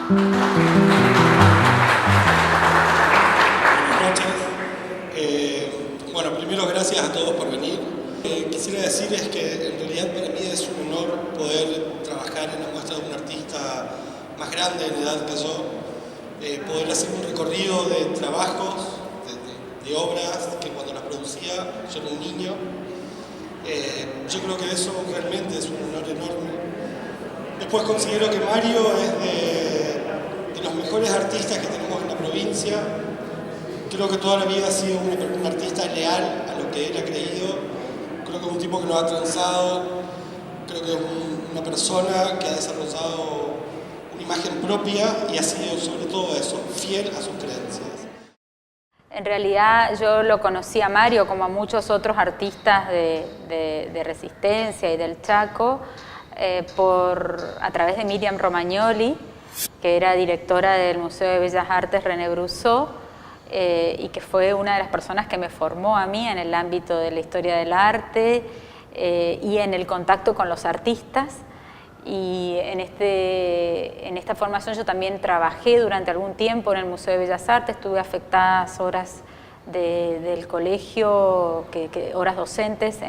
Buenas noches. Bueno, primero gracias a todos por venir. Quisiera decirles que en realidad para mí es un honor poder trabajar en la muestra de un artista más grande en edad que yo, poder hacer un recorrido de trabajos, de obras que cuando las producía yo era un niño. Yo creo que eso realmente es un honor enorme. Después considero que Mario es de los mejores artistas que tenemos en la provincia. Creo que toda la vida ha sido un artista leal a lo que él ha creído. Creo que es un tipo que no ha transado. Creo que es una persona que ha desarrollado una imagen propia y ha sido sobre todo eso, fiel a sus creencias. En realidad yo lo conocí a Mario como a muchos otros artistas de Resistencia y del Chaco a través de Miriam Romagnoli, que era directora del Museo de Bellas Artes René Brusseau, y que fue una de las personas que me formó a mí en el ámbito de la historia del arte y en el contacto con los artistas. Y en esta formación yo también trabajé durante algún tiempo en el Museo de Bellas Artes, tuve afectadas horas del colegio, horas docentes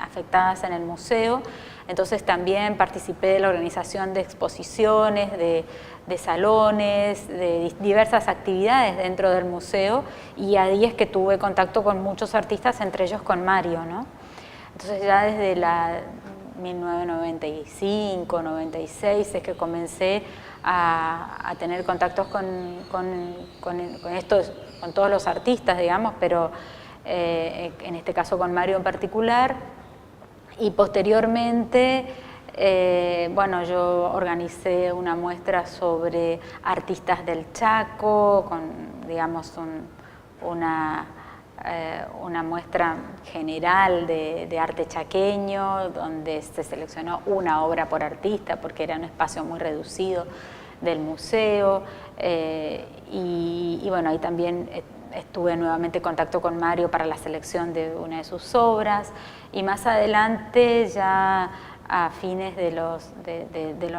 afectadas en el museo. Entonces también participé de la organización de exposiciones, de salones, de diversas actividades dentro del museo, y ahí es que tuve contacto con muchos artistas, entre ellos con Mario, ¿no? Entonces ya desde 1995, 96 es que comencé a tener contactos con todos los artistas, digamos, pero en este caso con Mario en particular. Y posteriormente, bueno, yo organicé una muestra sobre artistas del Chaco, con, digamos, una muestra general de arte chaqueño, donde se seleccionó una obra por artista, porque era un espacio muy reducido del museo. Y bueno, ahí también estuve nuevamente en contacto con Mario para la selección de una de sus obras, y más adelante, ya a fines de los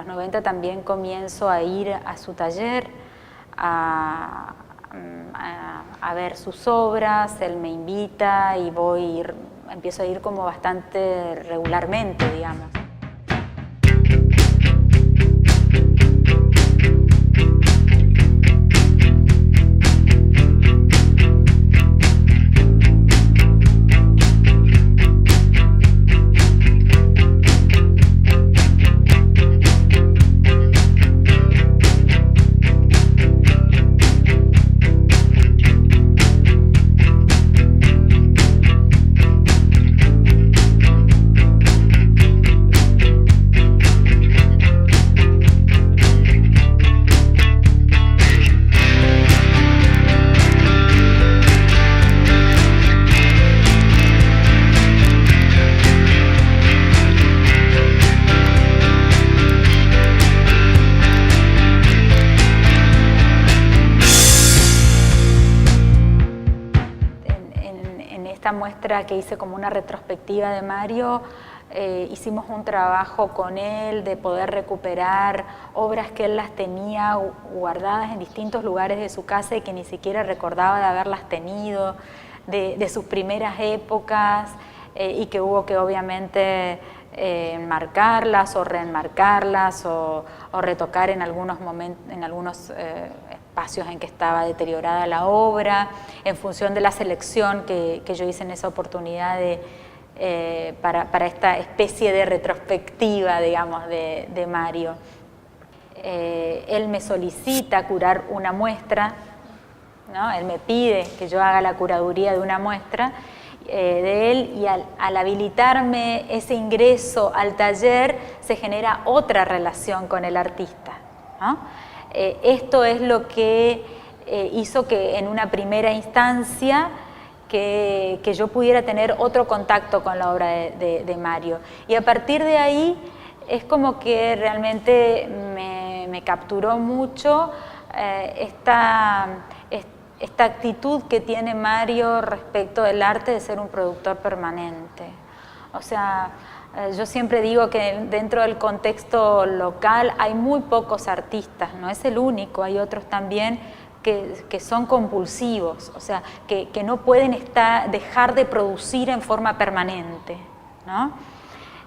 90, también comienzo a ir a su taller, a ver sus obras. Él me invita y empiezo a ir como bastante regularmente, digamos. Muestra que hice como una retrospectiva de Mario, hicimos un trabajo con él de poder recuperar obras que él las tenía guardadas en distintos lugares de su casa y que ni siquiera recordaba de haberlas tenido, de sus primeras épocas, y que hubo que obviamente enmarcarlas o reenmarcarlas o retocar en algunos momentos, en algunos espacios en que estaba deteriorada la obra, en función de la selección que yo hice en esa oportunidad para esta especie de retrospectiva, digamos, de Mario. Él me solicita curar una muestra, ¿no? Él me pide que yo haga la curaduría de una muestra de él, y al habilitarme ese ingreso al taller se genera otra relación con el artista, ¿no? Esto es lo que hizo que en una primera instancia que yo pudiera tener otro contacto con la obra de Mario, y a partir de ahí es como que realmente me capturó mucho esta actitud que tiene Mario respecto del arte de ser un productor permanente. O sea, Yo siempre digo que dentro del contexto local hay muy pocos artistas, no es el único, hay otros también que son compulsivos, o sea, que no pueden dejar de producir en forma permanente, ¿no?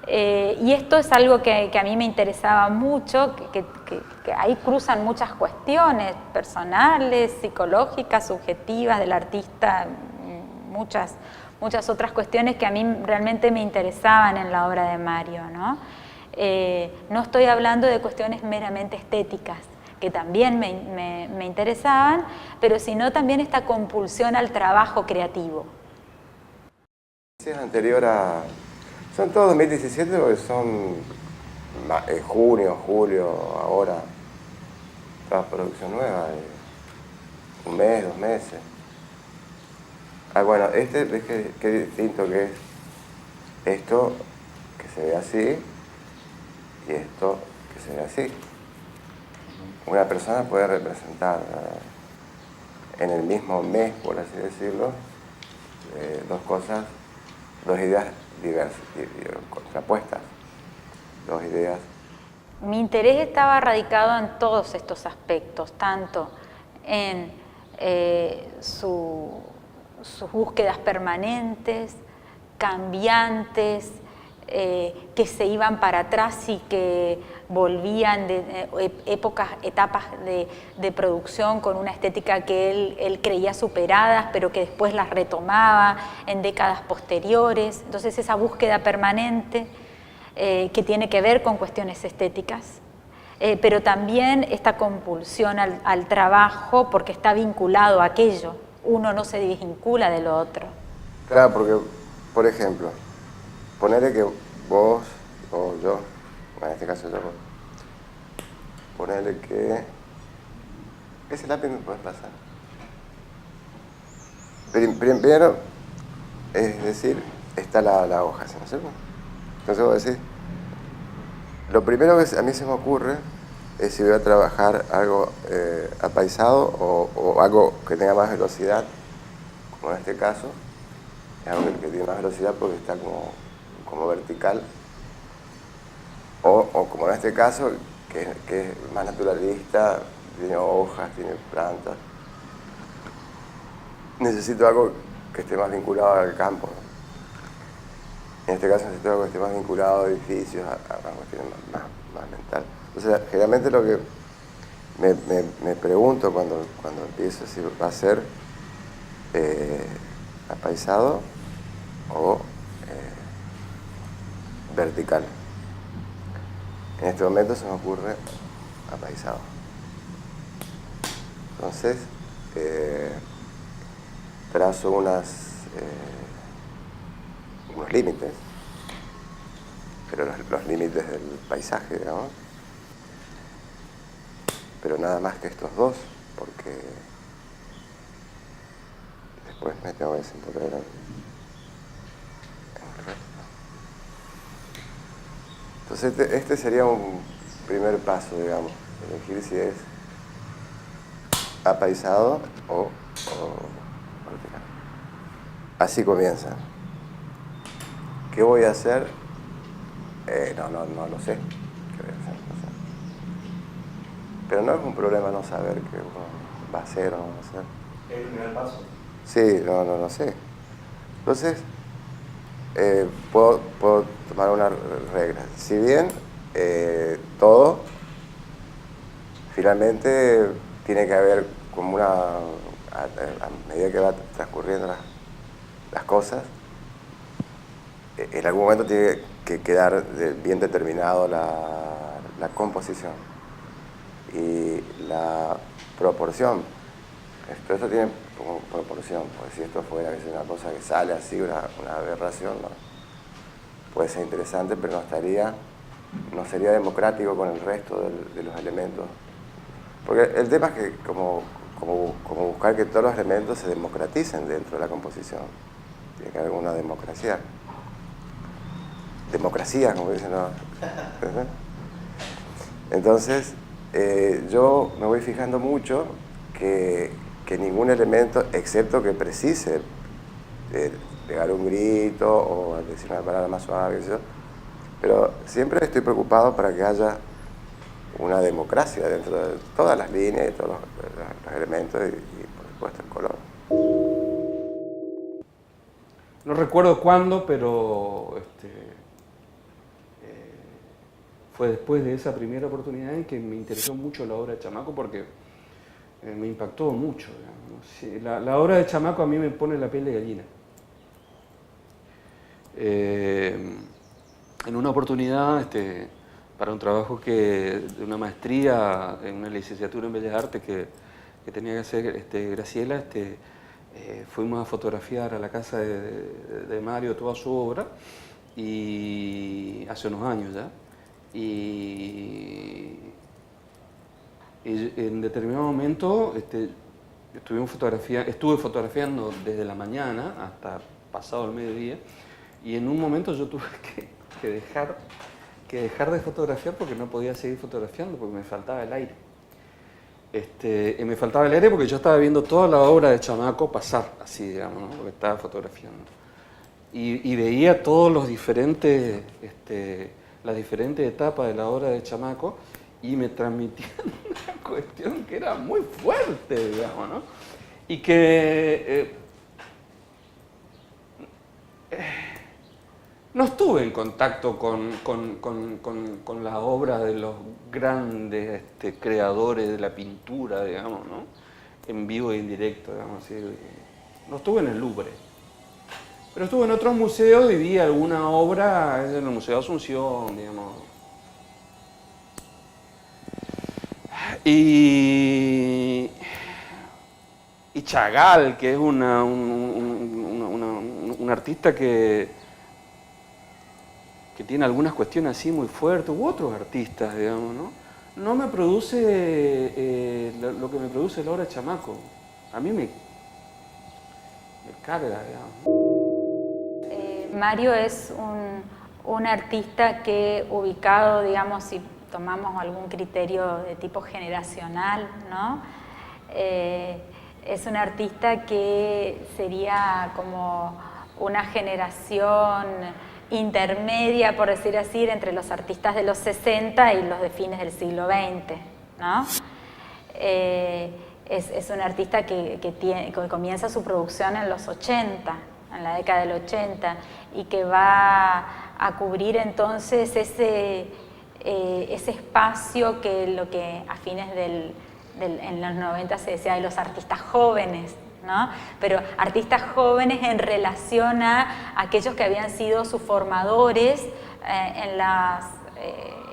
Y esto es algo que a mí me interesaba mucho, que ahí cruzan muchas cuestiones personales, psicológicas, subjetivas del artista, muchas otras cuestiones que a mí realmente me interesaban en la obra de Mario, ¿no? No estoy hablando de cuestiones meramente estéticas, que también me interesaban, pero sino también esta compulsión al trabajo creativo. Es anterior a... Son todos 2017 porque son junio, julio, ahora. Toda producción nueva, un mes, 2 meses. Ah, bueno, ves qué distinto que es esto que se ve así y esto que se ve así. Una persona puede representar en el mismo mes, por así decirlo, dos cosas, dos ideas diversas, contrapuestas, dos ideas. Mi interés estaba radicado en todos estos aspectos, tanto en sus búsquedas permanentes, cambiantes, que se iban para atrás y que volvían de etapas de producción con una estética que él creía superadas, pero que después las retomaba en décadas posteriores. Entonces esa búsqueda permanente que tiene que ver con cuestiones estéticas, pero también esta compulsión al trabajo porque está vinculado a aquello. Uno no se desvincula de lo otro. Claro, porque, por ejemplo, ponele que vos o yo, en este caso yo, ponele que... ¿Ese lápiz me puedes pasar? Primero, es decir, está la hoja, ¿sí? ¿No es cierto? Entonces vos decís, lo primero que a mí se me ocurre es si voy a trabajar algo apaisado o algo que tenga más velocidad, como en este caso, es algo que tiene más velocidad porque está como vertical, o como en este caso, que es más naturalista, tiene hojas, tiene plantas. Necesito algo que esté más vinculado al campo, ¿no? En este caso necesito algo que esté más vinculado a edificios, a cuestiones más mental. O sea, generalmente lo que me pregunto cuando empiezo si va a ser apaisado o vertical. En este momento se me ocurre apaisado. Entonces, trazo unos límites, pero los límites del paisaje, digamos, pero nada más que estos dos, porque después me tengo que desenvolver en el resto. Entonces este sería un primer paso, digamos, elegir si es apaisado o vertical. Así comienza. ¿Qué voy a hacer? No lo sé. ¿Qué voy a hacer? No sé. Pero no es un problema no saber qué uno va a hacer o no va a hacer. ¿Es el primer paso? Sí, no sé. Entonces, puedo tomar una regla. Si bien todo, finalmente tiene que haber como a medida que va transcurriendo las cosas, en algún momento tiene que quedar bien determinado la composición y la proporción. Esto tiene como proporción, porque si esto fuera una cosa que sale así, una aberración, ¿no? Puede ser interesante, pero no sería democrático con el resto de los elementos. Porque el tema es que como buscar que todos los elementos se democraticen dentro de la composición. Tiene que haber alguna democracia. Democracia, como dicen, ¿no? Entonces, yo me voy fijando mucho que ningún elemento, excepto que precise pegar un grito o decir una palabra más suave, siempre estoy preocupado para que haya una democracia dentro de todas las líneas y todos los elementos y por supuesto el color. No recuerdo cuándo, pero fue después de esa primera oportunidad en que me interesó mucho la obra de Chamaco porque me impactó mucho. Digamos, ¿no? Sí, la obra de Chamaco a mí me pone la piel de gallina. En una oportunidad, para un trabajo de una maestría en una licenciatura en Bellas Artes que tenía que hacer Graciela, fuimos a fotografiar a la casa de Mario toda su obra, y hace unos años ya. Y en determinado momento estuve fotografiando desde la mañana hasta pasado el mediodía, y en un momento yo tuve que dejar de fotografiar porque no podía seguir fotografiando porque me faltaba el aire. Me faltaba el aire porque yo estaba viendo toda la obra de Chamaco pasar, así digamos, ¿no? Porque estaba fotografiando. Y veía todos los diferentes, las diferentes etapas de la obra de Chamaco, y me transmitían una cuestión que era muy fuerte, digamos, ¿no? Y que no estuve en contacto con la obra de los grandes creadores de la pintura, digamos, ¿no? En vivo e indirecto, digamos así. No estuve en el Louvre, pero estuve en otros museos y vi alguna obra en el Museo de Asunción, digamos. Y Chagall, que es un artista que tiene algunas cuestiones así muy fuertes, u otros artistas, digamos, ¿no? No me produce lo que me produce la obra de Chamaco. A mí me carga, digamos. Mario es un artista que, ubicado, digamos, si tomamos algún criterio de tipo generacional, ¿no? Es un artista que sería como una generación intermedia, por decir así, entre los artistas de los 60 y los de fines del siglo XX, ¿no? Es un artista que comienza su producción en los 80, en la década del 80, y que va a cubrir entonces ese espacio que lo que a fines en los 90 se decía de los artistas jóvenes, ¿no? Pero artistas jóvenes en relación a aquellos que habían sido sus formadores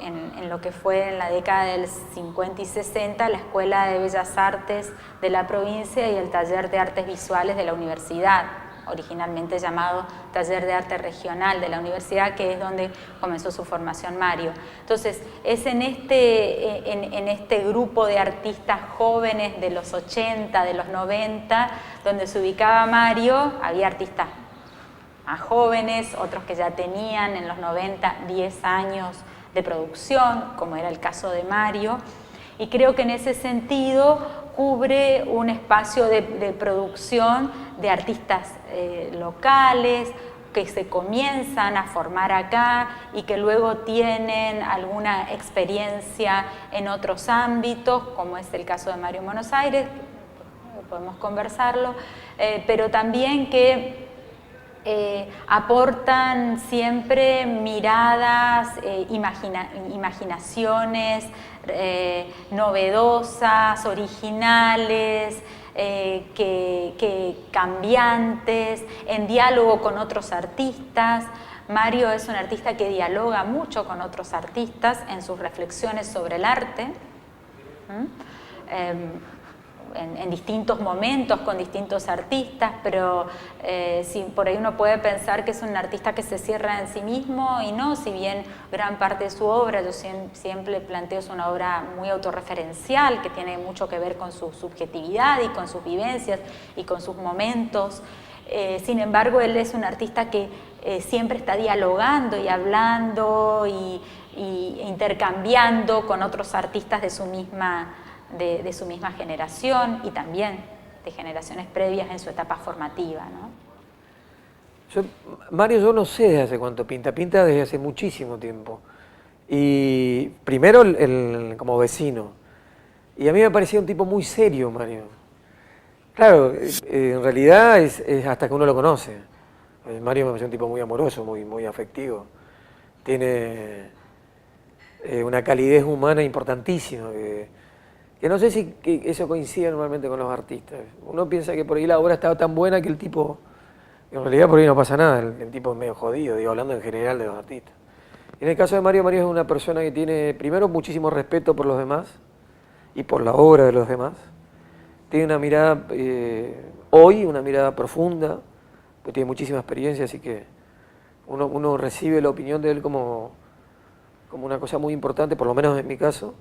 en lo que fue en la década del 50 y 60, la Escuela de Bellas Artes de la provincia y el Taller de Artes Visuales de la Universidad, originalmente llamado Taller de Arte Regional de la Universidad, que es donde comenzó su formación Mario. Entonces, es en este grupo de artistas jóvenes de los 80, de los 90, donde se ubicaba Mario. Había artistas más jóvenes, otros que ya tenían en los 90 10 años de producción, como era el caso de Mario, y creo que en ese sentido cubre un espacio de producción de artistas locales que se comienzan a formar acá y que luego tienen alguna experiencia en otros ámbitos, como es el caso de Mario en Buenos Aires, podemos conversarlo, pero también que aportan siempre miradas, imaginaciones novedosas, originales, que cambiantes, en diálogo con otros artistas. Mario es un artista que dialoga mucho con otros artistas en sus reflexiones sobre el arte. En distintos momentos con distintos artistas, pero por ahí uno puede pensar que es un artista que se cierra en sí mismo, y no, si bien gran parte de su obra, yo siempre planteo, es una obra muy autorreferencial, que tiene mucho que ver con su subjetividad y con sus vivencias y con sus momentos. Sin embargo, él es un artista que siempre está dialogando y hablando y intercambiando con otros artistas de su misma generación y también de generaciones previas en su etapa formativa, ¿no? Mario, yo no sé desde hace cuánto pinta desde hace muchísimo tiempo. Y primero como vecino. Y a mí me parecía un tipo muy serio, Mario. Claro, en realidad es hasta que uno lo conoce. Mario me pareció un tipo muy amoroso, muy afectivo. Tiene una calidez humana importantísima, que no sé si eso coincide normalmente con los artistas. Uno piensa que por ahí la obra estaba tan buena que el tipo, en realidad por ahí no pasa nada, el tipo es medio jodido, digo, hablando en general de los artistas. En el caso de Mario, Mario es una persona que tiene, primero, muchísimo respeto por los demás y por la obra de los demás. Tiene una mirada, hoy, una mirada profunda, pues tiene muchísima experiencia, así que uno recibe la opinión de él como una cosa muy importante, por lo menos en mi caso.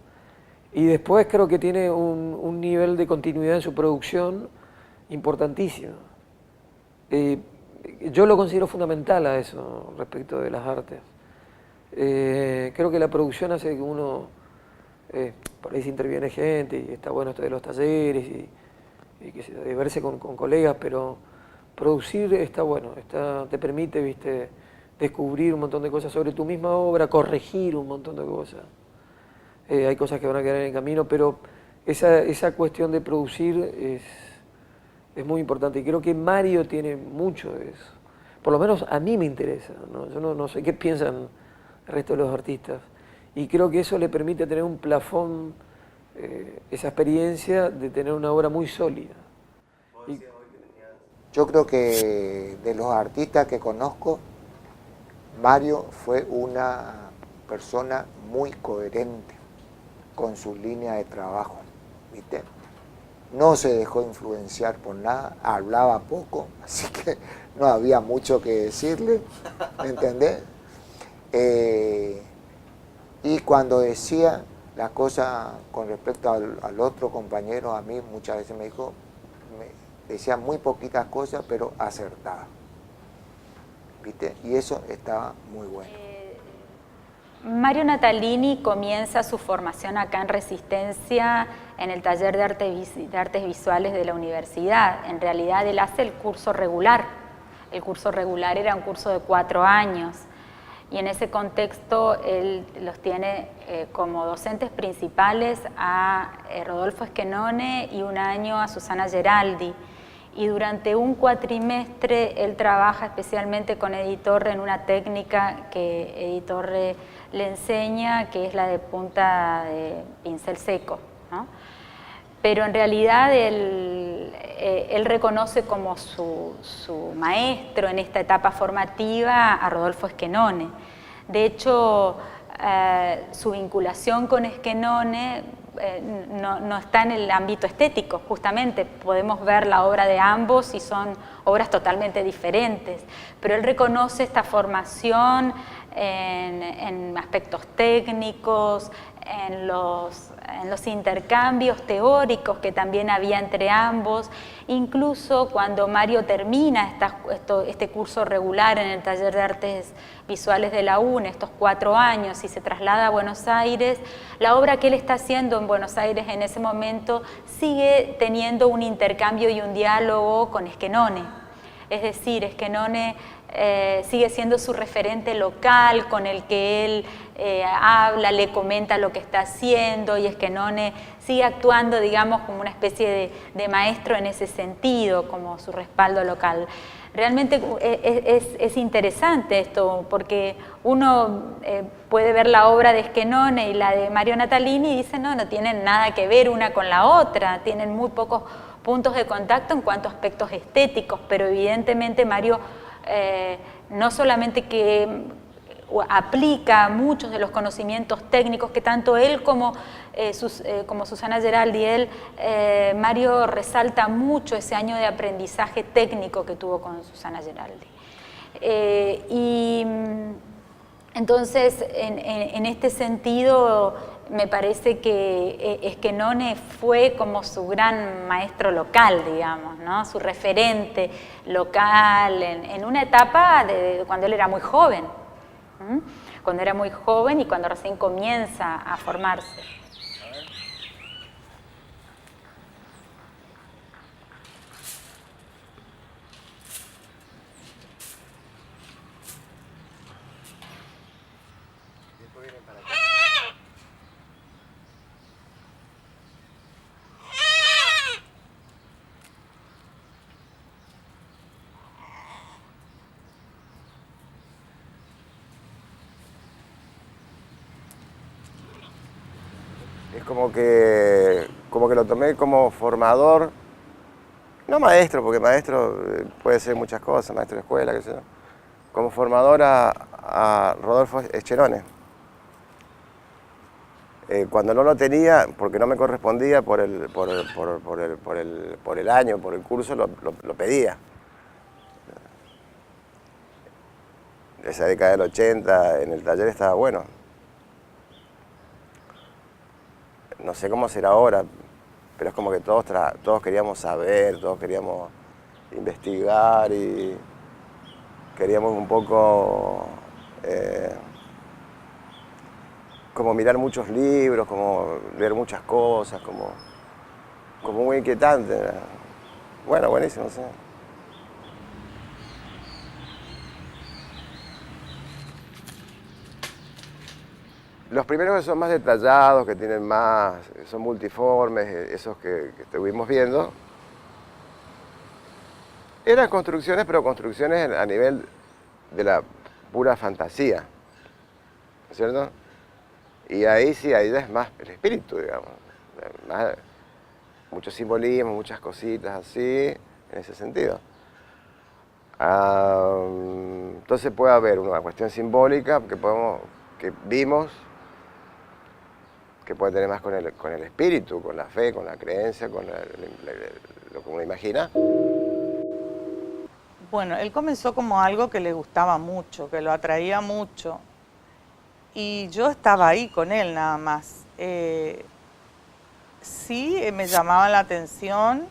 Y después creo que tiene un nivel de continuidad en su producción importantísimo. Yo lo considero fundamental a eso respecto de las artes. Creo que la producción hace que uno, por ahí se interviene gente y está bueno esto de los talleres y que de verse con colegas, pero producir está bueno, te permite, viste, descubrir un montón de cosas sobre tu misma obra, corregir un montón de cosas. Hay cosas que van a quedar en el camino, pero esa cuestión de producir es muy importante y creo que Mario tiene mucho de eso. Por lo menos a mí me interesa, ¿no? Yo no sé qué piensan el resto de los artistas y creo que eso le permite tener un plafón, esa experiencia de tener una obra muy sólida. Yo creo que de los artistas que conozco, Mario fue una persona muy coherente con su línea de trabajo, ¿viste? No se dejó influenciar por nada, hablaba poco, así que no había mucho que decirle, ¿me entendés? Y cuando decía las cosas con respecto al otro compañero, a mí muchas veces me dijo, decía muy poquitas cosas, pero acertadas, ¿viste? Y eso estaba muy bueno. Mario Natalini comienza su formación acá en Resistencia en el taller de artes visuales de la universidad. En realidad él hace el curso regular. El curso regular era un curso de 4 años y en ese contexto él los tiene como docentes principales a Rodolfo Esquenone y un año a Susana Geraldi. Y durante un cuatrimestre él trabaja especialmente con Editorre en una técnica que Editorre le enseña, que es la de punta de pincel seco, ¿no? Pero en realidad él reconoce como su maestro en esta etapa formativa a Rodolfo Esquenone. De hecho, su vinculación con Esquenone no está en el ámbito estético, justamente podemos ver la obra de ambos y son obras totalmente diferentes, pero él reconoce esta formación en aspectos técnicos, en los intercambios teóricos que también había entre ambos. Incluso cuando Mario termina este curso regular en el taller de artes visuales de la UNE, estos 4 años, y se traslada a Buenos Aires, la obra que él está haciendo en Buenos Aires en ese momento sigue teniendo un intercambio y un diálogo con Esquenone. Es decir, Esquenone sigue siendo su referente local con el que él habla, le comenta lo que está haciendo y Esquenone sigue actuando, digamos, como una especie de maestro en ese sentido, como su respaldo local. Realmente es interesante esto, porque uno puede ver la obra de Esquenone y la de Mario Natalini y dice, no tienen nada que ver una con la otra, tienen muy pocos puntos de contacto en cuanto a aspectos estéticos, pero evidentemente Mario no solamente que aplica muchos de los conocimientos técnicos que tanto él como Susana Geraldi, Mario resalta mucho ese año de aprendizaje técnico que tuvo con Susana Geraldi. Y entonces, en este sentido, me parece que Esquenone fue como su gran maestro local, digamos, ¿no? Su referente local en una etapa de cuando él era muy joven. Cuando era muy joven y cuando recién comienza a formarse. Después vienen para acá. Es como que lo tomé como formador, no maestro, porque maestro puede ser muchas cosas, maestro de escuela, qué sé yo, como formador a Rodolfo Echerone. Cuando no lo tenía, porque no me correspondía por el año, por el curso, lo pedía. Esa década del 80 en el taller estaba bueno. No sé cómo será ahora, pero es como que todos queríamos saber, todos queríamos investigar y queríamos un poco como mirar muchos libros, como leer muchas cosas, como muy inquietante. Bueno, buenísimo, sí. Los primeros que son más detallados, que tienen más, son multiformes, esos que estuvimos viendo, eran construcciones, pero construcciones a nivel de la pura fantasía, ¿no es cierto? Y ahí sí, ahí es más el espíritu, digamos, más, mucho simbolismo, muchas cositas así, en ese sentido. Entonces puede haber una cuestión simbólica que vimos, que puede tener más con el espíritu, con la fe, con la creencia, con lo que uno imagina. Bueno, él comenzó como algo que le gustaba mucho, que lo atraía mucho. Y yo estaba ahí con él nada más. Sí, me llamaban la atención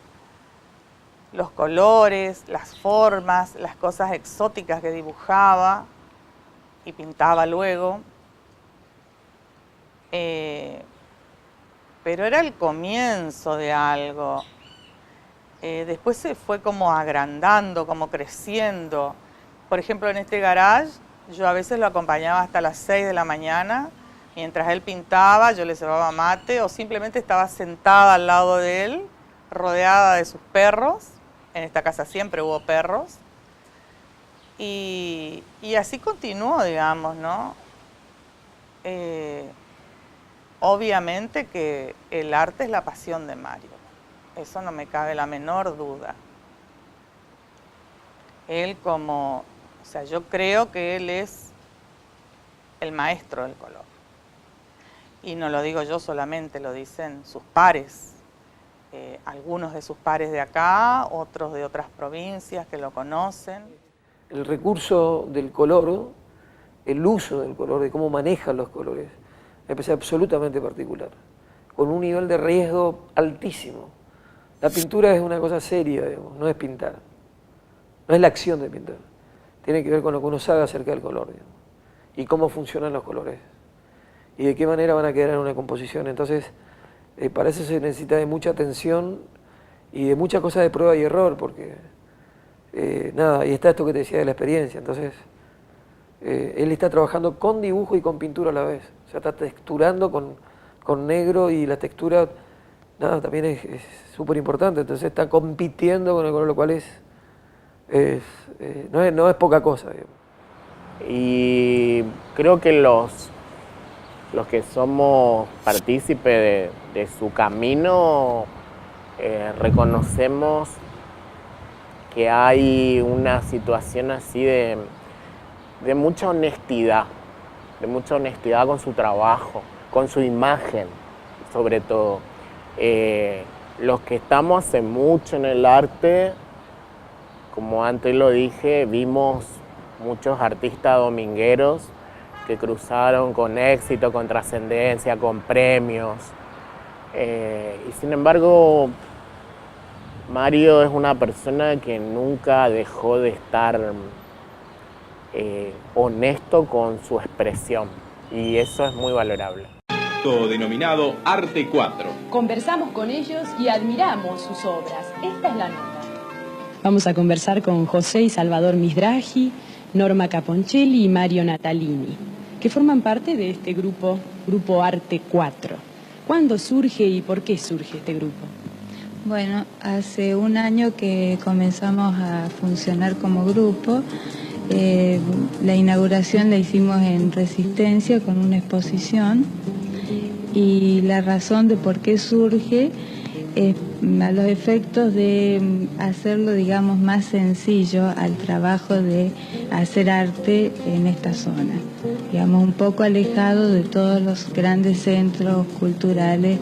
los colores, las formas, las cosas exóticas que dibujaba y pintaba luego. Pero era el comienzo de algo. Después se fue como agrandando, como creciendo. Por ejemplo, en este garage, yo a veces lo acompañaba hasta las 6 de la mañana. Mientras él pintaba, yo le llevaba mate o simplemente estaba sentada al lado de él, rodeada de sus perros. En esta casa siempre hubo perros. Y así continuó, digamos, ¿no? Obviamente que el arte es la pasión de Mario. Eso no me cabe la menor duda. Él o sea, yo creo que él es el maestro del color. Y no lo digo yo solamente, lo dicen sus pares. Algunos de sus pares de acá, otros de otras provincias que lo conocen. El recurso del color, el uso del color, de cómo manejan los colores, me parece absolutamente particular, con un nivel de riesgo altísimo. La pintura es una cosa seria, digamos, no es pintar, no es la acción de pintar, tiene que ver con lo que uno sabe acerca del color, digamos, y cómo funcionan los colores, y de qué manera van a quedar en una composición. Entonces, para eso se necesita de mucha atención y de muchas cosas de prueba y error, porque, nada, y está esto que te decía de la experiencia. Entonces, él está trabajando con dibujo y con pintura a la vez, o sea, está texturando con negro, y la textura, nada, también es súper importante. Entonces está compitiendo con el color, lo cual no es poca cosa, digamos. Y creo que los que somos partícipes de su camino reconocemos que hay una situación así de mucha honestidad con su trabajo, con su imagen, sobre todo. Los que estamos hace mucho en el arte, como antes lo dije, vimos muchos artistas domingueros que cruzaron con éxito, con trascendencia, con premios. Y sin embargo, Mario es una persona que nunca dejó de estar honesto con su expresión, y eso es muy valorable. Denominado Arte 4. Conversamos con ellos y admiramos sus obras. Esta es la nota. Vamos a conversar con José y Salvador Mizrahi, Norma Caponcelli y Mario Natalini, que forman parte de este grupo Arte 4. ¿Cuándo surge y por qué surge este grupo? Bueno, hace un año que comenzamos a funcionar como grupo. La inauguración la hicimos en Resistencia con una exposición y la razón de por qué surge es a los efectos de hacerlo, digamos, más sencillo al trabajo de hacer arte en esta zona, digamos, un poco alejado de todos los grandes centros culturales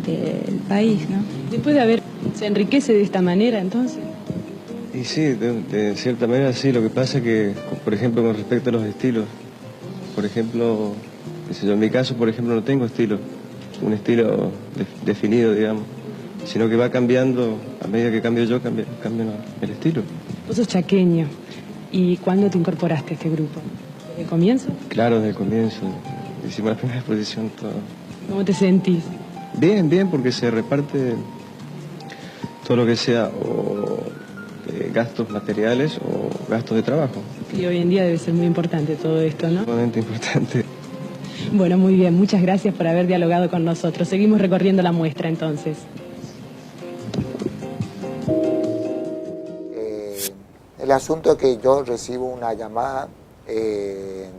del país, ¿no? Después de haber, ¿se enriquece de esta manera entonces? Y sí, de cierta manera sí. Lo que pasa es que, por ejemplo, con respecto a los estilos, por ejemplo, yo en mi caso, por ejemplo, no tengo estilo, un estilo definido, digamos, sino que va cambiando, a medida que cambio yo, cambia el estilo. Vos sos chaqueño, ¿y cuándo te incorporaste a este grupo? ¿Desde el comienzo? Claro, desde el comienzo. Hicimos la primera exposición, todo. ¿Cómo te sentís? Bien, bien, porque se reparte todo lo que sea o gastos materiales o gastos de trabajo. Y hoy en día debe ser muy importante todo esto, ¿no? Sumamente importante. Bueno, muy bien, muchas gracias por haber dialogado con nosotros. Seguimos recorriendo la muestra entonces. El asunto es que yo recibo una llamada de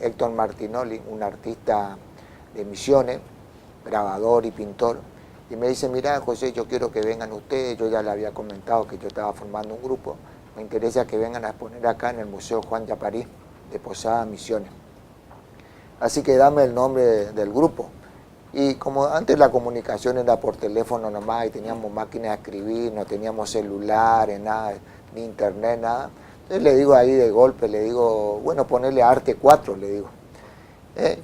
Héctor Martinoli, un artista de Misiones, grabador y pintor, y me dice: mira, José, yo quiero que vengan ustedes. Yo ya le había comentado que yo estaba formando un grupo, me interesa que vengan a exponer acá en el Museo Juan Yaparí de Posada, Misiones, así que dame el nombre del grupo. Y como antes la comunicación era por teléfono nomás y teníamos máquinas de escribir, no teníamos celulares, nada, ni internet, nada, entonces le digo ahí de golpe, le digo, bueno, ponerle Arte 4, le digo.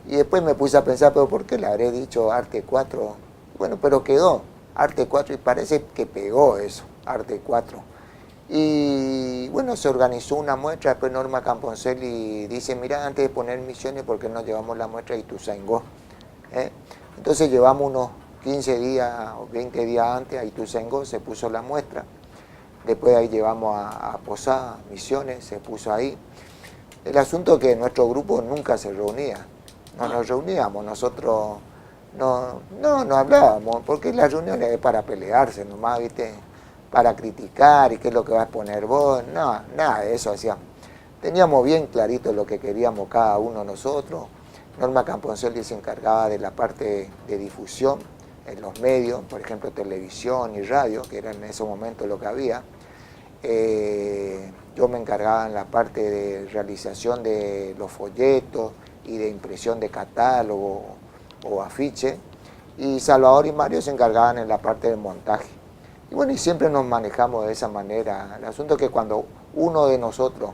Y después me puse a pensar, pero ¿por qué le habré dicho Arte 4? Bueno, pero quedó Arte 4 y parece que pegó eso, Arte 4. Y bueno, se organizó una muestra, después Norma Camponcelli dice: mira, antes de poner Misiones, ¿por qué no llevamos la muestra a Ituzaingó? Entonces llevamos unos 15 días o 20 días antes a Ituzaingó, se puso la muestra. Después ahí llevamos a Posada, Misiones, se puso ahí. El asunto es que nuestro grupo nunca se reunía, no nos reuníamos, nosotros no hablábamos, porque las reuniones es para pelearse nomás, ¿viste? Para criticar y qué es lo que vas a exponer vos, no, nada de eso hacíamos. Teníamos bien clarito lo que queríamos cada uno de nosotros. Norma Camponcelli se encargaba de la parte de difusión en los medios, por ejemplo televisión y radio, que era en ese momento lo que había. Yo me encargaba en la parte de realización de los folletos y de impresión de catálogo o afiche, y Salvador y Mario se encargaban en la parte del montaje. Y bueno, y siempre nos manejamos de esa manera. El asunto es que cuando uno de nosotros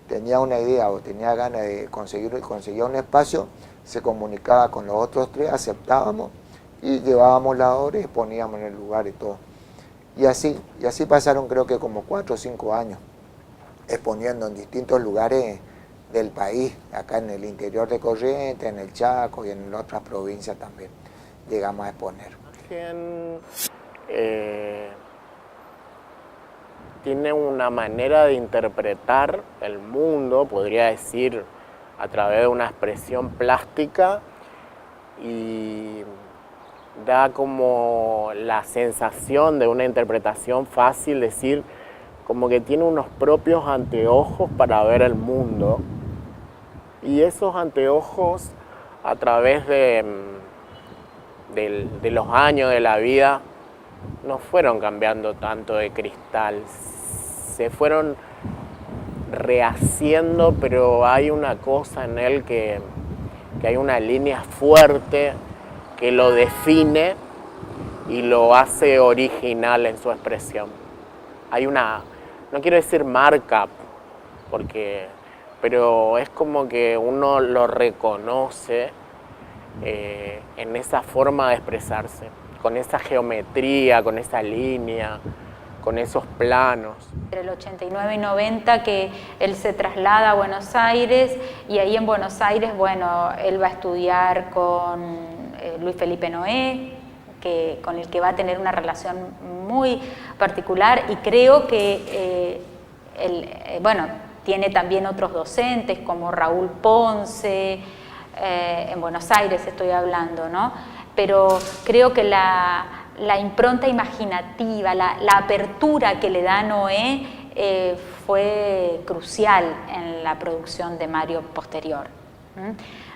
tenía una idea o tenía ganas de conseguía un espacio, se comunicaba con los otros tres, aceptábamos y llevábamos la obra y poníamos en el lugar y todo. Y así pasaron creo que como 4 o 5 años, exponiendo en distintos lugares del país, acá en el interior de Corrientes, en el Chaco y en otras provincias también llegamos a exponer. Tiene una manera de interpretar el mundo, podría decir, a través de una expresión plástica, y da como la sensación de una interpretación fácil, decir, como que tiene unos propios anteojos para ver el mundo, y esos anteojos a través de los años de la vida no fueron cambiando tanto de cristal, se fueron rehaciendo, pero hay una cosa en él que hay una línea fuerte que lo define y lo hace original en su expresión. Hay una, no quiero decir marca, pero es como que uno lo reconoce en esa forma de expresarse, con esa geometría, con esa línea, con esos planos. Entre el 89 y 90 que él se traslada a Buenos Aires, y ahí en Buenos Aires, bueno, él va a estudiar con Luis Felipe Noé, con el que va a tener una relación muy particular, y creo que bueno, tiene también otros docentes como Raúl Ponce, en Buenos Aires estoy hablando, ¿no? Pero creo que la impronta imaginativa, la apertura que le da Noé fue crucial en la producción de Mario posterior.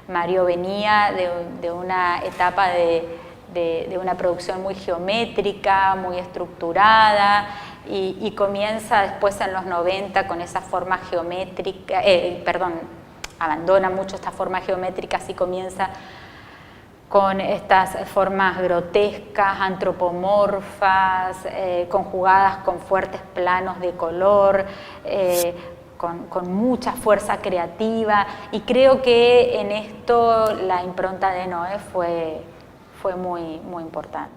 Mario venía de una etapa de una producción muy geométrica, muy estructurada, y comienza después en los 90 con esa forma geométrica, abandona mucho esta forma geométrica y comienza con estas formas grotescas, antropomorfas, conjugadas con fuertes planos de color, con mucha fuerza creativa, y creo que en esto la impronta de Noé fue muy, muy importante.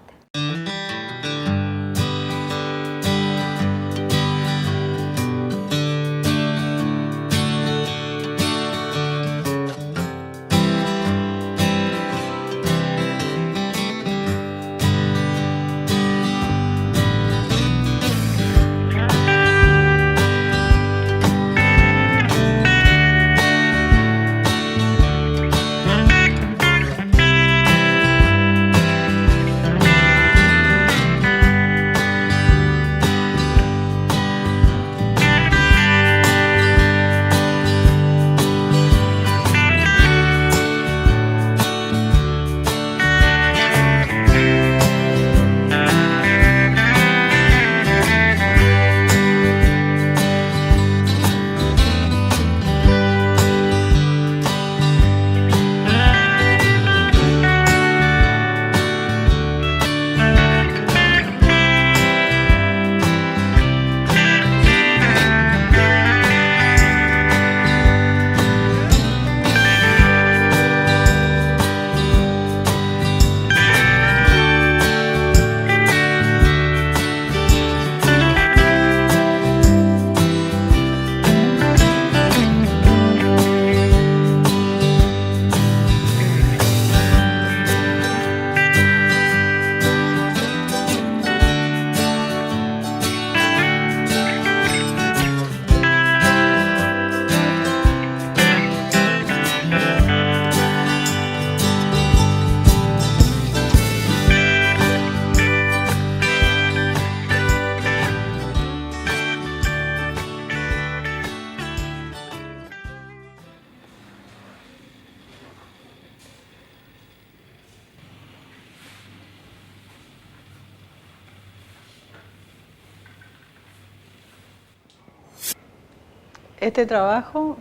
Este trabajo,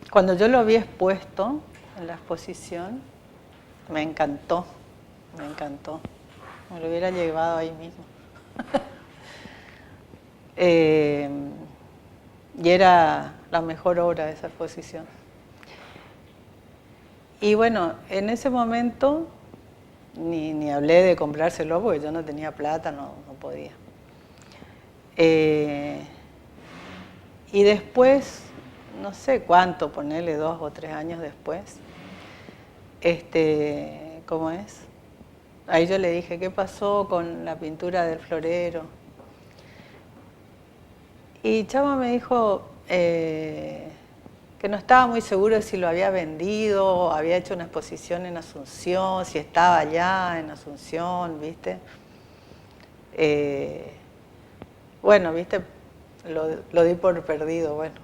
cuando yo lo había expuesto en la exposición, me encantó, me encantó. Me lo hubiera llevado ahí mismo. Y era la mejor obra de esa exposición. Y bueno, en ese momento ni hablé de comprárselo porque yo no tenía plata, no podía. Y después, no sé cuánto, ponerle 2 o 3 años después, ¿cómo es? Ahí yo le dije, ¿qué pasó con la pintura del florero? Y Chava me dijo que no estaba muy seguro de si lo había vendido, había hecho una exposición en Asunción, si estaba allá en Asunción, ¿viste? Bueno, ¿viste? Lo di por perdido, bueno,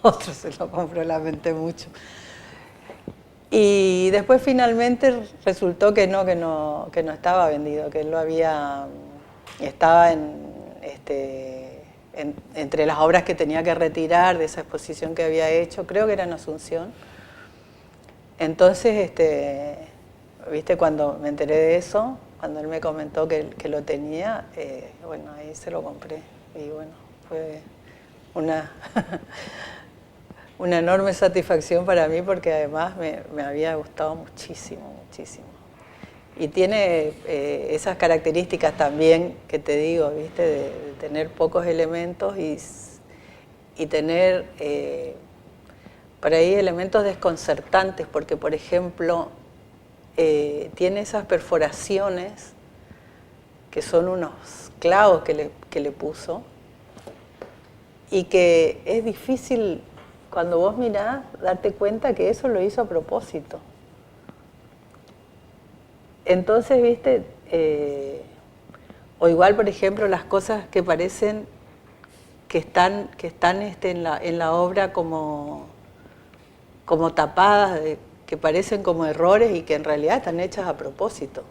otro se lo compró, lamenté mucho. Y después finalmente resultó que no estaba vendido, que él lo había, estaba entre las obras que tenía que retirar de esa exposición que había hecho, creo que era en Asunción. Entonces, ¿viste? Cuando me enteré de eso, cuando él me comentó que lo tenía, bueno, ahí se lo compré. Y bueno, fue una enorme satisfacción para mí porque además me había gustado muchísimo, muchísimo. Y tiene esas características también que te digo, ¿viste? De tener pocos elementos y tener por ahí elementos desconcertantes, porque por ejemplo tiene esas perforaciones que son unos clavos que le puso y que es difícil cuando vos mirás darte cuenta que eso lo hizo a propósito. Entonces, ¿viste? O igual, por ejemplo, las cosas que parecen que están en la obra como como tapadas, que parecen como errores y que en realidad están hechas a propósito.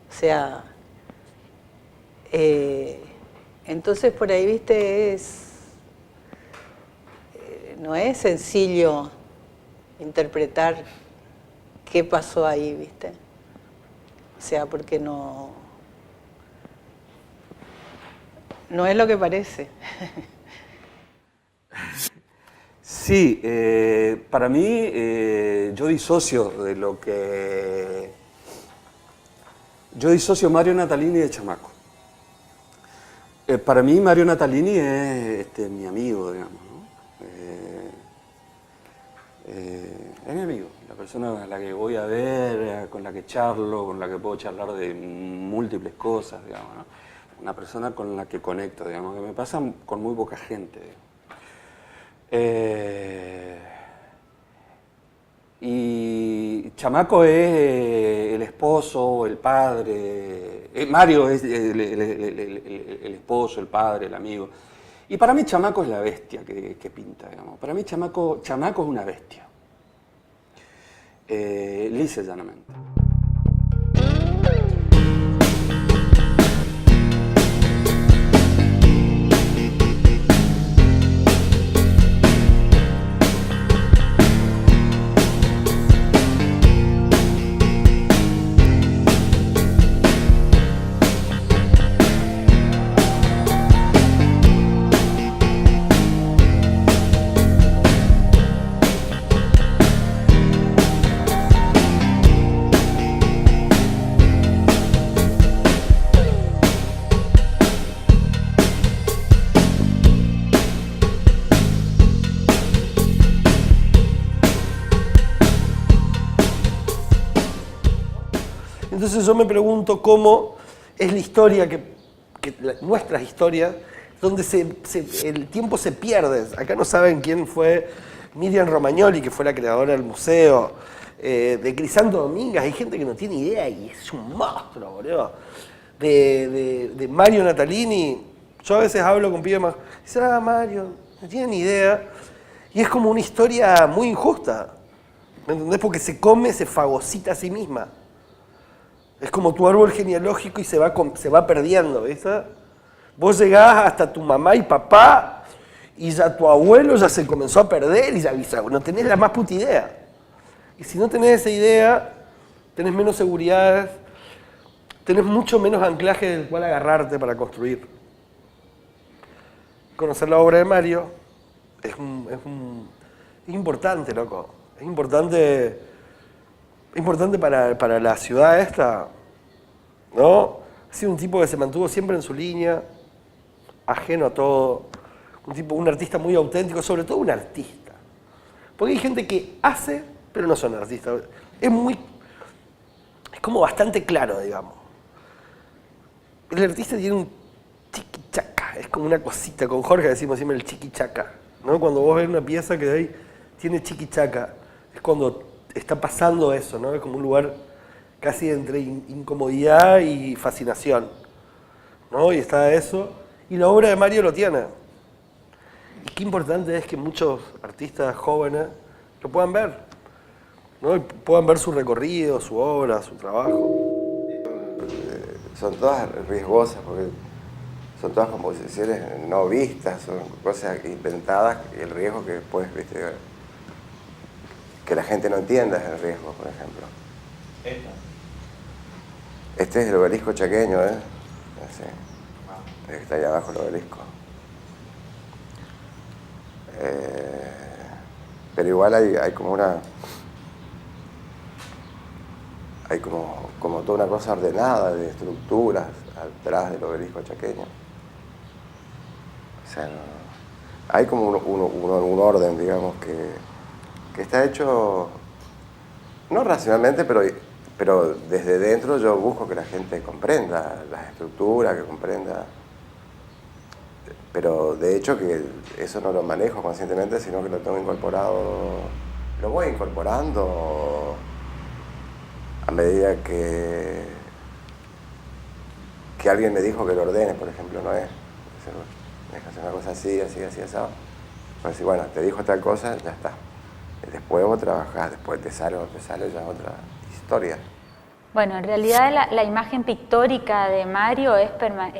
O sea, entonces por ahí, viste, no es sencillo interpretar qué pasó ahí, viste. O sea, porque no es lo que parece. Sí, para mí yo disocio de lo que... Yo disocio Mario Natalini de Chamaco. Para mí Mario Natalini es mi amigo, digamos, ¿no? Es mi amigo, la persona a la que voy a ver, con la que charlo, con la que puedo charlar de múltiples cosas, digamos, ¿no? Una persona con la que conecto, digamos, que me pasa con muy poca gente, digamos. Y Chamaco es el esposo, el padre, Mario es el esposo, el padre, el amigo. Y para mí Chamaco es la bestia que pinta, digamos. Para mí Chamaco es una bestia. Lisa y llanamente. Entonces yo me pregunto cómo es la historia, nuestras historias, donde el tiempo se pierde. Acá no saben quién fue Miriam Romagnoli, que fue la creadora del museo, de Crisanto Domínguez. Hay gente que no tiene idea y es un monstruo, boludo. De Mario Natalini. Yo a veces hablo con pibes más, dicen, Mario, no tienen ni idea. Y es como una historia muy injusta, ¿me entendés? Porque se fagocita a sí misma. Es como tu árbol genealógico y se va perdiendo, ¿viste? Vos llegás hasta tu mamá y papá y ya tu abuelo ya se comenzó a perder y ya no tenés la más puta idea. Y si no tenés esa idea, tenés menos seguridades, tenés mucho menos anclaje del cual agarrarte para construir. Conocer la obra de Mario es importante, loco. Es importante para la ciudad esta, ¿no? Ha sido un tipo que se mantuvo siempre en su línea, ajeno a todo, un artista muy auténtico, sobre todo un artista. Porque hay gente que hace, pero no son artistas. Es como bastante claro, digamos. El artista tiene un chiquichaca, es como una cosita, con Jorge decimos siempre el chiquichaca, ¿no? Cuando vos ves una pieza que de ahí tiene chiquichaca, es cuando está pasando eso, ¿no? Es como un lugar casi entre incomodidad y fascinación, ¿no? Y está eso, y la obra de Mario lo tiene. Y qué importante es que muchos artistas jóvenes lo puedan ver, ¿no? Y puedan ver su recorrido, su obra, su trabajo. Son todas riesgosas, porque son todas composiciones no vistas, son cosas inventadas, y el riesgo que después, viste, que la gente no entienda es el riesgo, por ejemplo. Este es el obelisco chaqueño, ¿eh? Sí. Está ahí abajo el obelisco. Pero igual hay como una... Hay como toda una cosa ordenada de estructuras atrás del obelisco chaqueño. O sea, hay como un orden, digamos, que está hecho, no racionalmente, pero desde dentro yo busco que la gente comprenda las estructuras, que comprenda. Pero de hecho que eso no lo manejo conscientemente, sino que lo tengo incorporado, lo voy incorporando a medida que alguien me dijo que lo ordene, por ejemplo, no es. Deja hacer una cosa así, así, así, así. Pues si bueno, te dijo tal cosa, ya está. Después vos trabajás, después te sale o no te sale, ya es otra historia. Bueno, en realidad la imagen pictórica de Mario es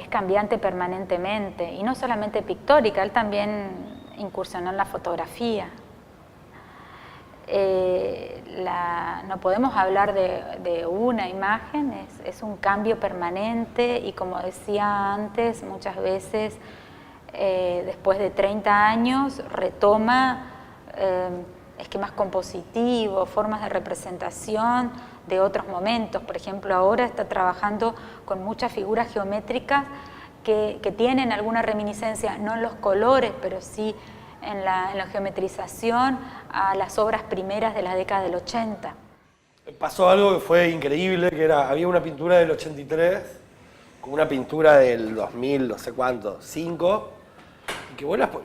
cambiante permanentemente, y no solamente pictórica, él también incursionó en la fotografía. No podemos hablar de una imagen, es un cambio permanente, y como decía antes, muchas veces después de 30 años retoma esquemas compositivos, formas de representación de otros momentos. Por ejemplo, ahora está trabajando con muchas figuras geométricas que tienen alguna reminiscencia, no en los colores, pero sí en la geometrización a las obras primeras de la década del 80. Pasó algo que fue increíble, que había una pintura del 83 con una pintura del 2000, no sé cuánto, 5,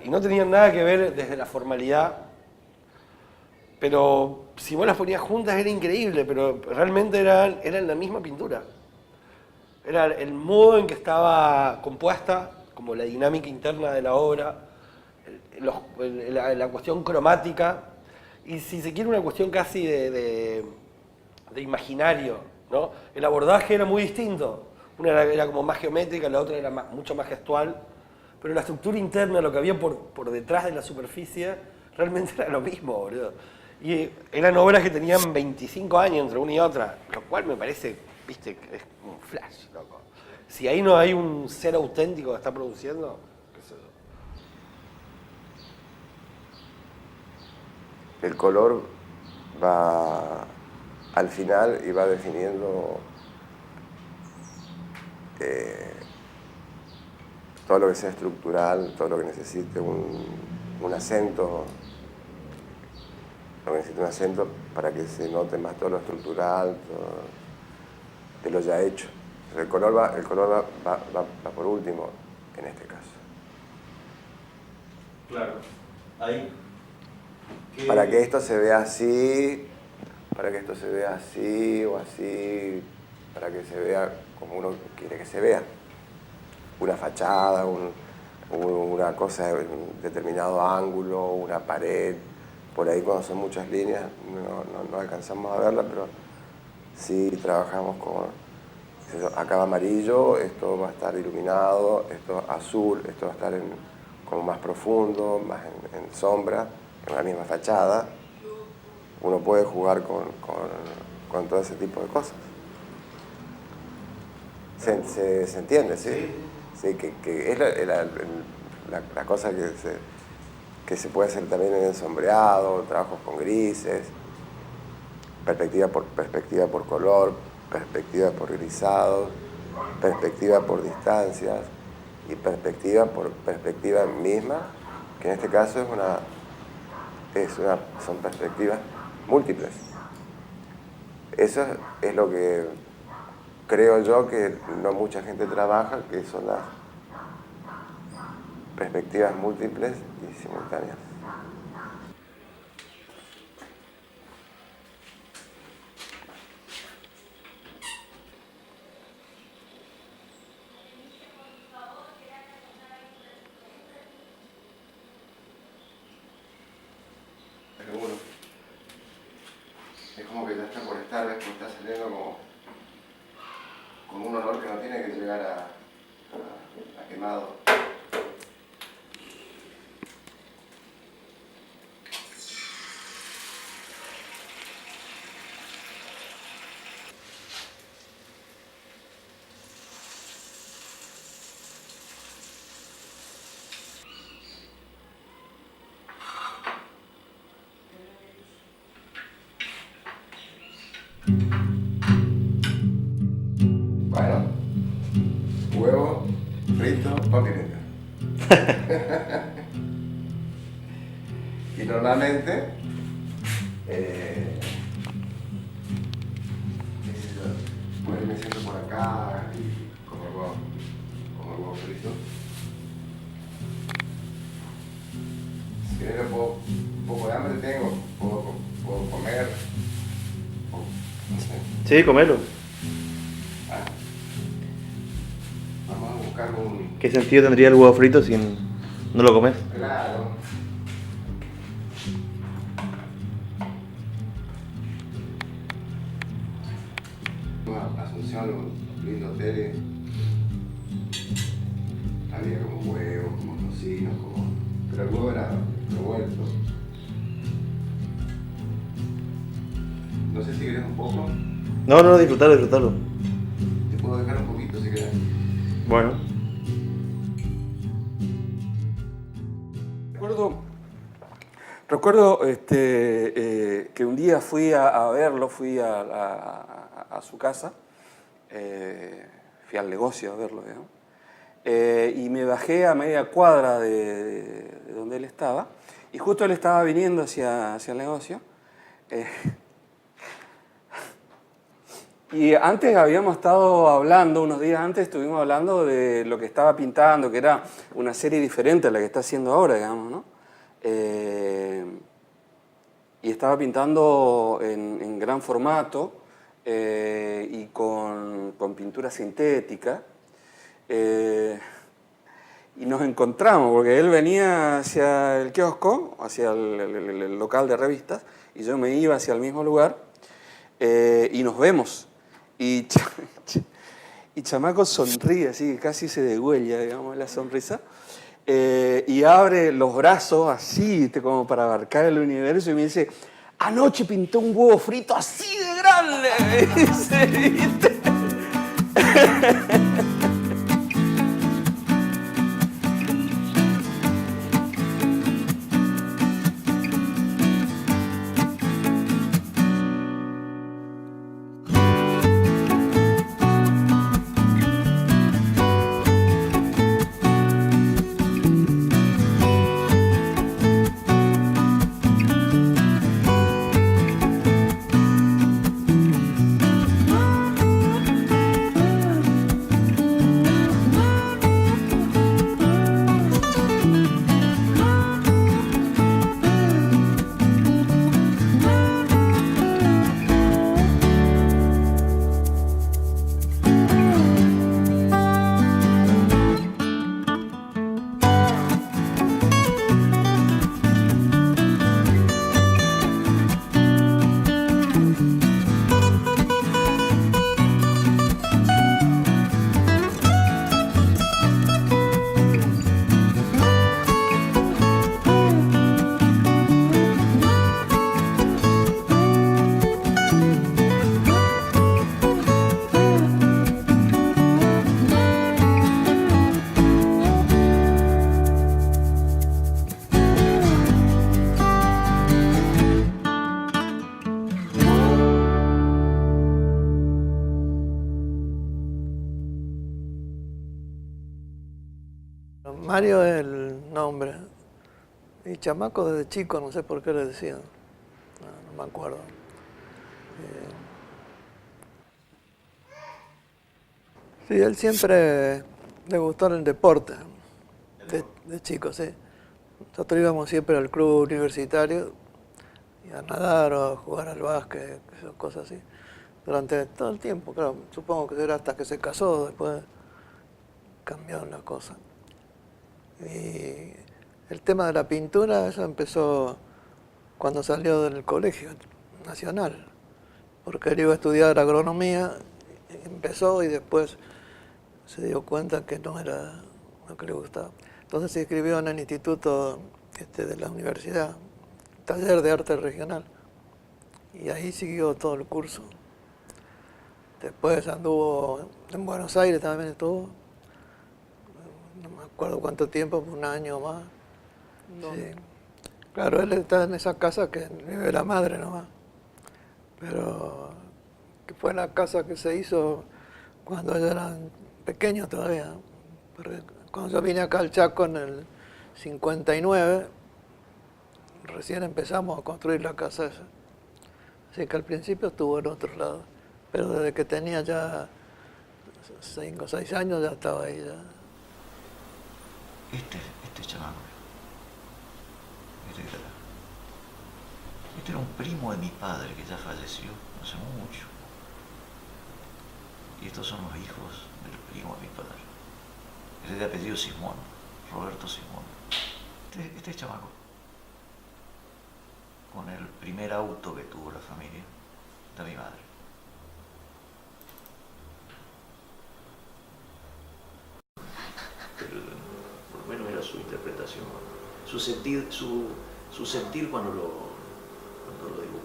y no tenían nada que ver desde la formalidad, pero si vos las ponías juntas era increíble, pero realmente eran la misma pintura. Era el modo en que estaba compuesta, como la dinámica interna de la obra, la cuestión cromática, y si se quiere una cuestión casi de imaginario, ¿no? El abordaje era muy distinto, una era como más geométrica, la otra era mucho más gestual, pero la estructura interna, lo que había por detrás de la superficie, realmente era lo mismo, boludo. Y eran obras que tenían 25 años entre una y otra, lo cual me parece, viste, es un flash, loco. Si ahí no hay un ser auténtico que está produciendo, qué sé yo. El color va al final y va definiendo todo lo que sea estructural, todo lo que necesite un acento, lo que necesite un acento para que se note más todo lo estructural, todo de lo ya hecho. El color va por último en este caso. Claro, ahí. Para que esto se vea así, para que esto se vea así o así, para que se vea como uno quiere que se vea. Una fachada, una cosa de un determinado ángulo, una pared. Por ahí cuando son muchas líneas no alcanzamos a verla, pero sí trabajamos con... Acá va amarillo, esto va a estar iluminado, esto azul, esto va a estar como más profundo, más en sombra, en la misma fachada. Uno puede jugar con todo ese tipo de cosas. ¿Se entiende? ¿Sí? Sí, que es la cosa que se puede hacer también en el sombreado, trabajos con grises, perspectiva por color, perspectiva por grisados, perspectiva por distancias y perspectiva por perspectiva misma, que en este caso son perspectivas múltiples. Eso es lo que creo yo que no mucha gente trabaja, que son las perspectivas múltiples y simultáneas. Es como que ya está por estar, después está saliendo como un olor que no tiene que llegar a quemado. Bueno, huevo frito con pimienta. Y normalmente, me siento por acá y como el huevo frito. Si quieres un poco de hambre tengo, puedo comer. Sí, comelo. Vamos a buscar un... ¿Qué sentido tendría el huevo frito si no lo comes? Claro. a Asunción, un lindo hotel. Había como huevos, como tocinos, pero el huevo era revuelto. No sé si querés un poco. No, disfrutalo. Te puedo dejar un poquito si querés. Bueno. Recuerdo que un día fui a verlo, fui a su casa, fui al negocio a verlo, digamos, y me bajé a media cuadra de donde él estaba, y justo él estaba viniendo hacia el negocio. Y antes habíamos estado hablando, unos días antes estuvimos hablando de lo que estaba pintando, que era una serie diferente a la que está haciendo ahora, digamos, ¿no? Y estaba pintando en gran formato y con pintura sintética. Y nos encontramos, porque él venía hacia el kiosco, hacia el local de revistas, y yo me iba hacia el mismo lugar, y nos vemos. Y Chamaco sonríe, así, casi se degüella, digamos, la sonrisa. Y abre los brazos así, como para abarcar el universo, y me dice: anoche pinté un huevo frito así de grande. Me dice, ¿viste? Mario es el nombre. Y Chamaco desde chico, no sé por qué le decían. No me acuerdo. Sí, él siempre le gustó el deporte. De chico, sí. Nosotros íbamos siempre al club universitario y a nadar o a jugar al básquet, cosas así. Durante todo el tiempo, claro. Supongo que era hasta que se casó, después cambiaron las cosas. Y el tema de la pintura, eso empezó cuando salió del colegio nacional, porque él iba a estudiar agronomía, empezó y después se dio cuenta que no era lo que le gustaba. Entonces se inscribió en el instituto de la universidad, taller de arte regional, y ahí siguió todo el curso. Después anduvo en Buenos Aires, también estuvo. No me acuerdo cuánto tiempo, un año más. Sí. Claro, él está en esa casa que vive la madre nomás. Pero que fue la casa que se hizo cuando ellos eran pequeños todavía. Porque cuando yo vine acá al Chaco en el 59, recién empezamos a construir la casa esa. Así que al principio estuvo en otro lado. Pero desde que tenía ya 5 o 6 años ya estaba ahí ya. Este chamaco, este era un primo de mi padre que ya falleció hace mucho. Y estos son los hijos del primo de mi padre. Es de apellido Simón, Roberto Simón. Este es chamaco, con el primer auto que tuvo la familia de mi madre. ilustración, su sentir cuando lo dibujo.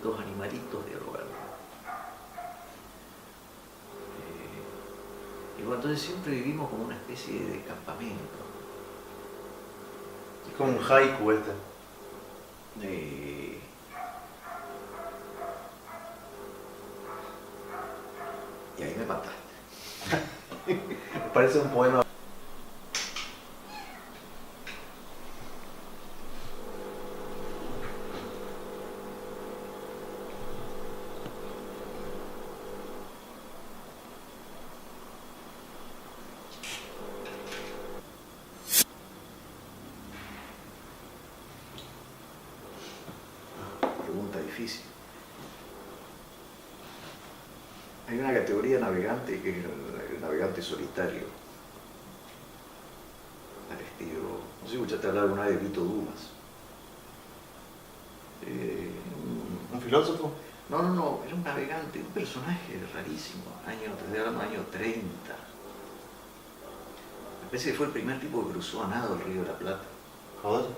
Dos animalitos dialogando. Y bueno, entonces siempre vivimos como una especie de campamento. Es como un haiku este. Y ahí me mataste. Me parece un poema. Pregunta difícil. Hay una categoría navegante que es el navegante solitario. Al estilo, no sé si escuchaste hablar alguna vez de Vito Dumas. ¿Un filósofo? No, era un navegante, un personaje rarísimo, desde el año 30. Me parece que fue el primer tipo que cruzó a nado el Río de la Plata. Joder.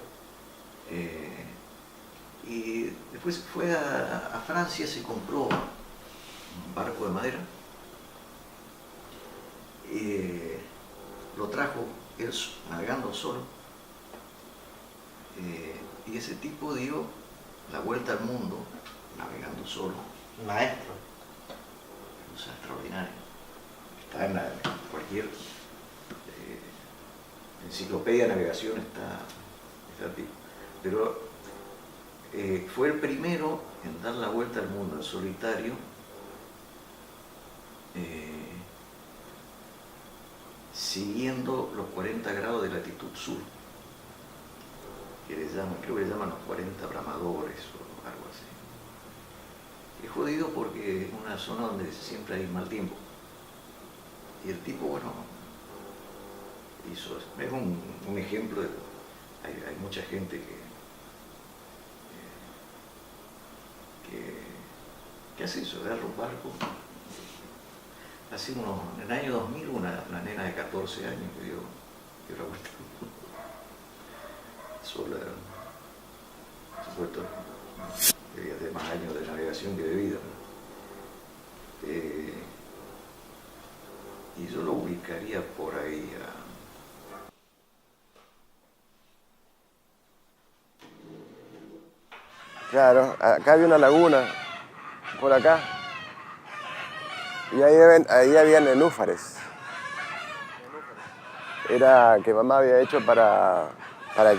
Y después fue a Francia, se compró un barco de madera, lo trajo él navegando solo, y ese tipo dio la vuelta al mundo navegando solo. Maestro. O sea, extraordinario. Está en cualquier enciclopedia de navegación está el tipo. Pero fue el primero en dar la vuelta al mundo en solitario, siguiendo los 40 grados de latitud sur, que creo que le llaman los 40 bramadores o algo así. Es jodido porque es una zona donde siempre hay mal tiempo. Y el tipo, bueno, hizo, es un ejemplo de, hay mucha gente que hace eso, agarra un barco. Hace en el año 2000 una nena de 14 años que dio la vuelta sola, por supuesto, debía tener más años de navegación que de vida. Y yo lo ubicaría por ahí Claro, acá había una laguna, por acá. Y ahí había nenúfares. Era que mamá había hecho para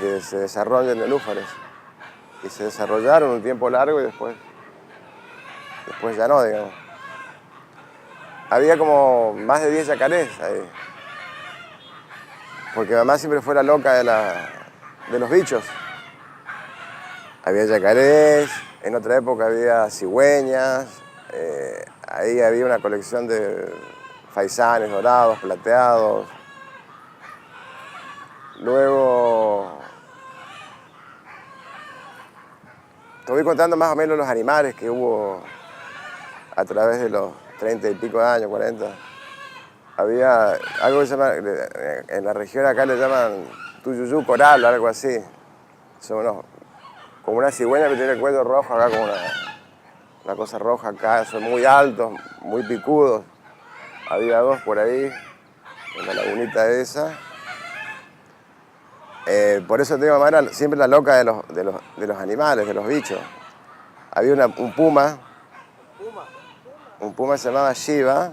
que se desarrollen nenúfares. Y se desarrollaron un tiempo largo y después ya no, digamos. Había como más de 10 yacarés ahí. Porque mamá siempre fue la loca de los bichos. Había yacarés, en otra época había cigüeñas, ahí había una colección de faisanes dorados, plateados. Luego, te voy contando más o menos los animales que hubo a través de los 30 y pico de años, 40. Había algo que se llama, en la región acá le llaman tuyuyú coral o algo así. Son como una cigüeña que tiene el cuello rojo acá, como una cosa roja acá, son muy altos, muy picudos. Había dos por ahí, en la lagunita esa. Por eso mamá era siempre la loca de los animales, de los bichos. Había un puma se llamaba Shiva,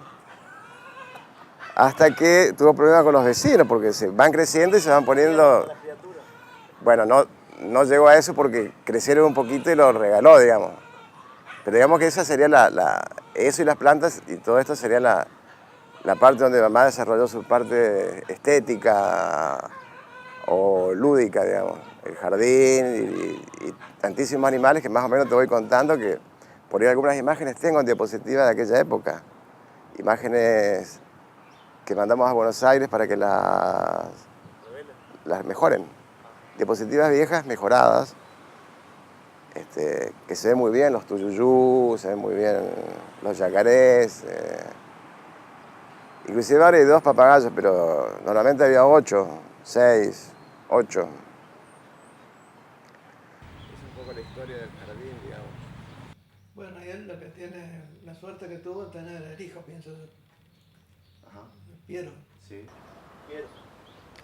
hasta que tuvo problemas con los vecinos, porque se van creciendo y se van poniendo... Bueno, no llegó a eso porque crecieron un poquito y lo regaló, digamos. Pero digamos que esa sería eso y las plantas y todo esto sería la parte donde mamá desarrolló su parte estética o lúdica, digamos. El jardín y tantísimos animales que más o menos te voy contando, que por ahí algunas imágenes tengo en diapositiva de aquella época. Imágenes que mandamos a Buenos Aires para que las mejoren. Diapositivas viejas mejoradas, que se ven muy bien los tuyuyú, se ven muy bien los yacarés. Inclusive ahora hay 2 papagayos, pero normalmente había 8. 6, 8. Es un poco la historia del jardín, digamos. Bueno, y él lo que tiene, la suerte que tuvo es tener el hijo, pienso yo. Ajá. Piero. Sí.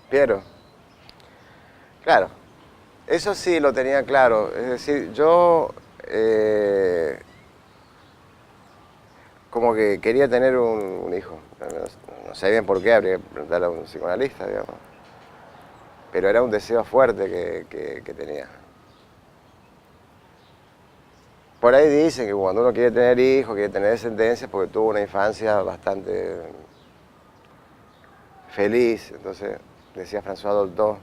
Piero. Claro, eso sí lo tenía claro. Es decir, yo como que quería tener un hijo. No sé bien por qué, habría que preguntarle a un psicoanalista, digamos. Pero era un deseo fuerte que tenía. Por ahí dicen que cuando uno quiere tener hijos, quiere tener descendencia, porque tuvo una infancia bastante feliz. Entonces, decía François Dolto.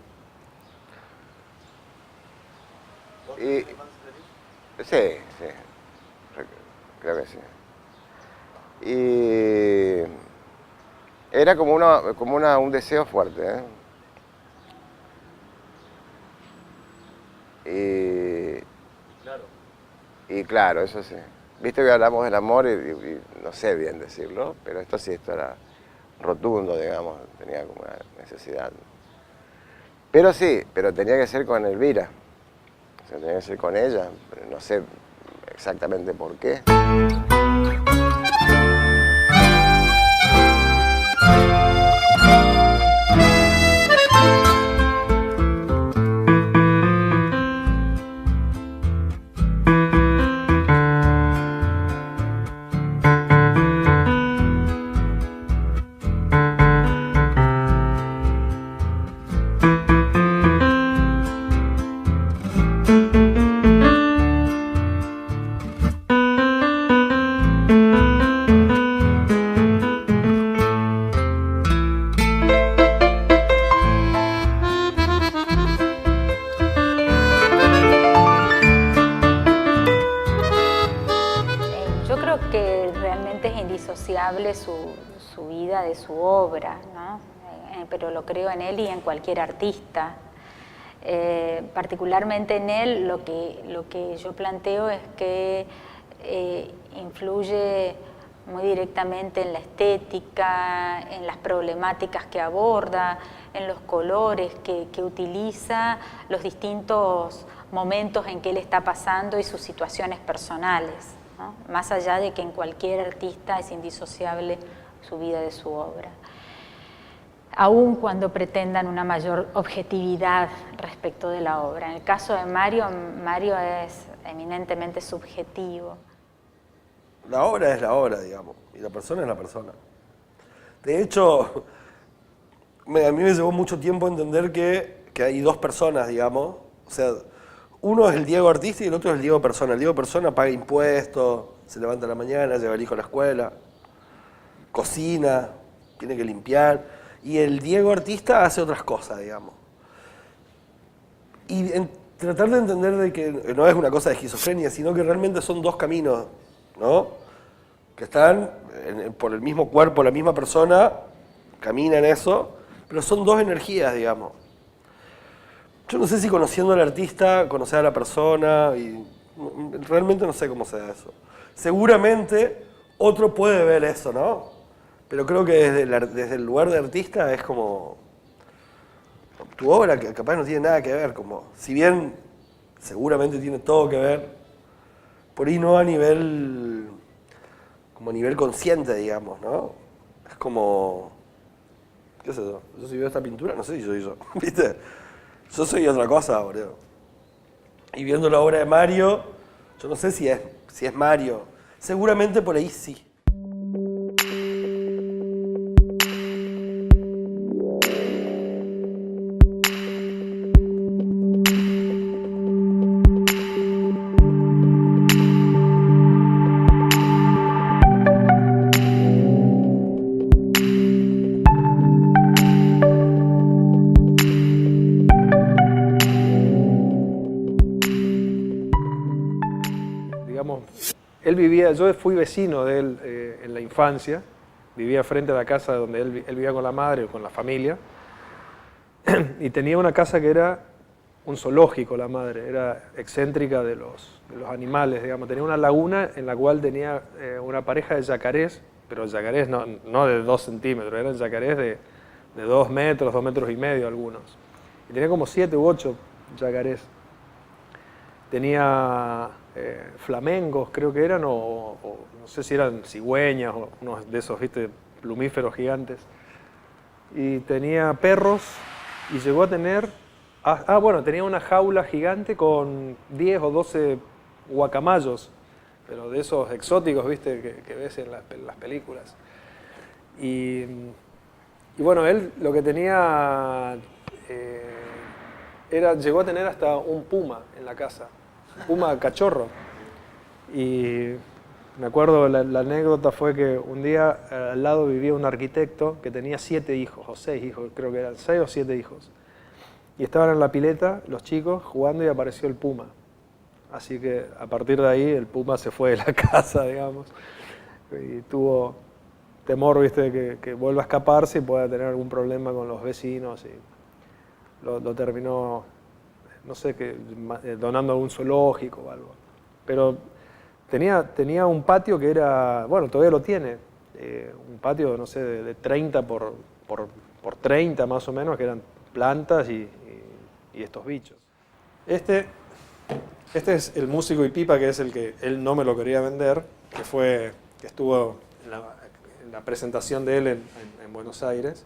Y, sí, creo que sí. Y era como un deseo fuerte, ¿eh? Y claro, eso sí. Viste que hablamos del amor y no sé bien decirlo, pero esto era rotundo, digamos, tenía como una necesidad. Pero sí, pero tenía que ser con Elvira. O sea, tenía que ser con ella, pero no sé exactamente por qué. Su vida de su obra, ¿no? Pero lo creo en él y en cualquier artista. Particularmente en él lo que yo planteo es que influye muy directamente en la estética, en las problemáticas que aborda, en los colores que utiliza, los distintos momentos en que él está pasando y sus situaciones personales, ¿no? Más allá de que en cualquier artista es indisociable su vida de su obra. Aun cuando pretendan una mayor objetividad respecto de la obra. En el caso de Mario es eminentemente subjetivo. La obra es la obra, digamos, y la persona es la persona. De hecho, a mí me llevó mucho tiempo entender que hay dos personas, digamos. O sea, uno es el Diego artista y el otro es el Diego persona. El Diego persona paga impuestos, se levanta a la mañana, lleva al hijo a la escuela, cocina, tiene que limpiar. Y el Diego artista hace otras cosas, digamos. Y tratar de entender de que no es una cosa de esquizofrenia, sino que realmente son dos caminos, ¿no? Que están por el mismo cuerpo, la misma persona, camina en eso, pero son dos energías, digamos. Yo no sé si conociendo al artista, conocer a la persona, y realmente no sé cómo se da eso. Seguramente otro puede ver eso, ¿no? Pero creo que desde el lugar de artista es como... Tu obra que capaz no tiene nada que ver, como... Si bien seguramente tiene todo que ver, por ahí no a nivel... como a nivel consciente, digamos, ¿no? Es como... ¿Qué sé yo? Yo si veo esta pintura, no sé si soy yo, ¿viste? Yo soy otra cosa, boludo. Y viendo la obra de Mario, yo no sé si es Mario. Seguramente por ahí sí. Él vivía, yo fui vecino de él en la infancia, vivía frente a la casa donde él vivía con la madre o con la familia, y tenía una casa que era un zoológico, la madre, era excéntrica de los animales, digamos. Tenía una laguna en la cual tenía una pareja de yacarés, pero yacarés no de 2 centímetros, eran yacarés de de 2 metros, 2 metros y medio algunos. Y tenía como 7 u 8 yacarés. Tenía flamencos, creo que eran, o no sé si eran cigüeñas, o unos de esos, ¿viste?, plumíferos gigantes. Y tenía perros, y llegó a tener... bueno, tenía una jaula gigante con 10 o 12 guacamayos, pero de esos exóticos, ¿viste?, que ves en las películas. Y bueno, él lo que tenía llegó a tener hasta un puma en la casa, un puma cachorro. Y me acuerdo, la anécdota fue que un día al lado vivía un arquitecto que tenía 7 hijos, o 6 hijos, creo que eran 6 o 7 hijos. Y estaban en la pileta los chicos jugando y apareció el puma. Así que a partir de ahí el puma se fue de la casa, digamos, y tuvo temor, ¿viste?, de que vuelva a escaparse y pueda tener algún problema con los vecinos. Y lo terminó, no sé, donando a un zoológico o algo. Pero tenía un patio que era, bueno, todavía lo tiene, un patio, no sé, de 30 por 30 más o menos, que eran plantas y estos bichos. Este es el músico y pipa, que es el que él no me lo quería vender, que estuvo en la presentación de él en Buenos Aires.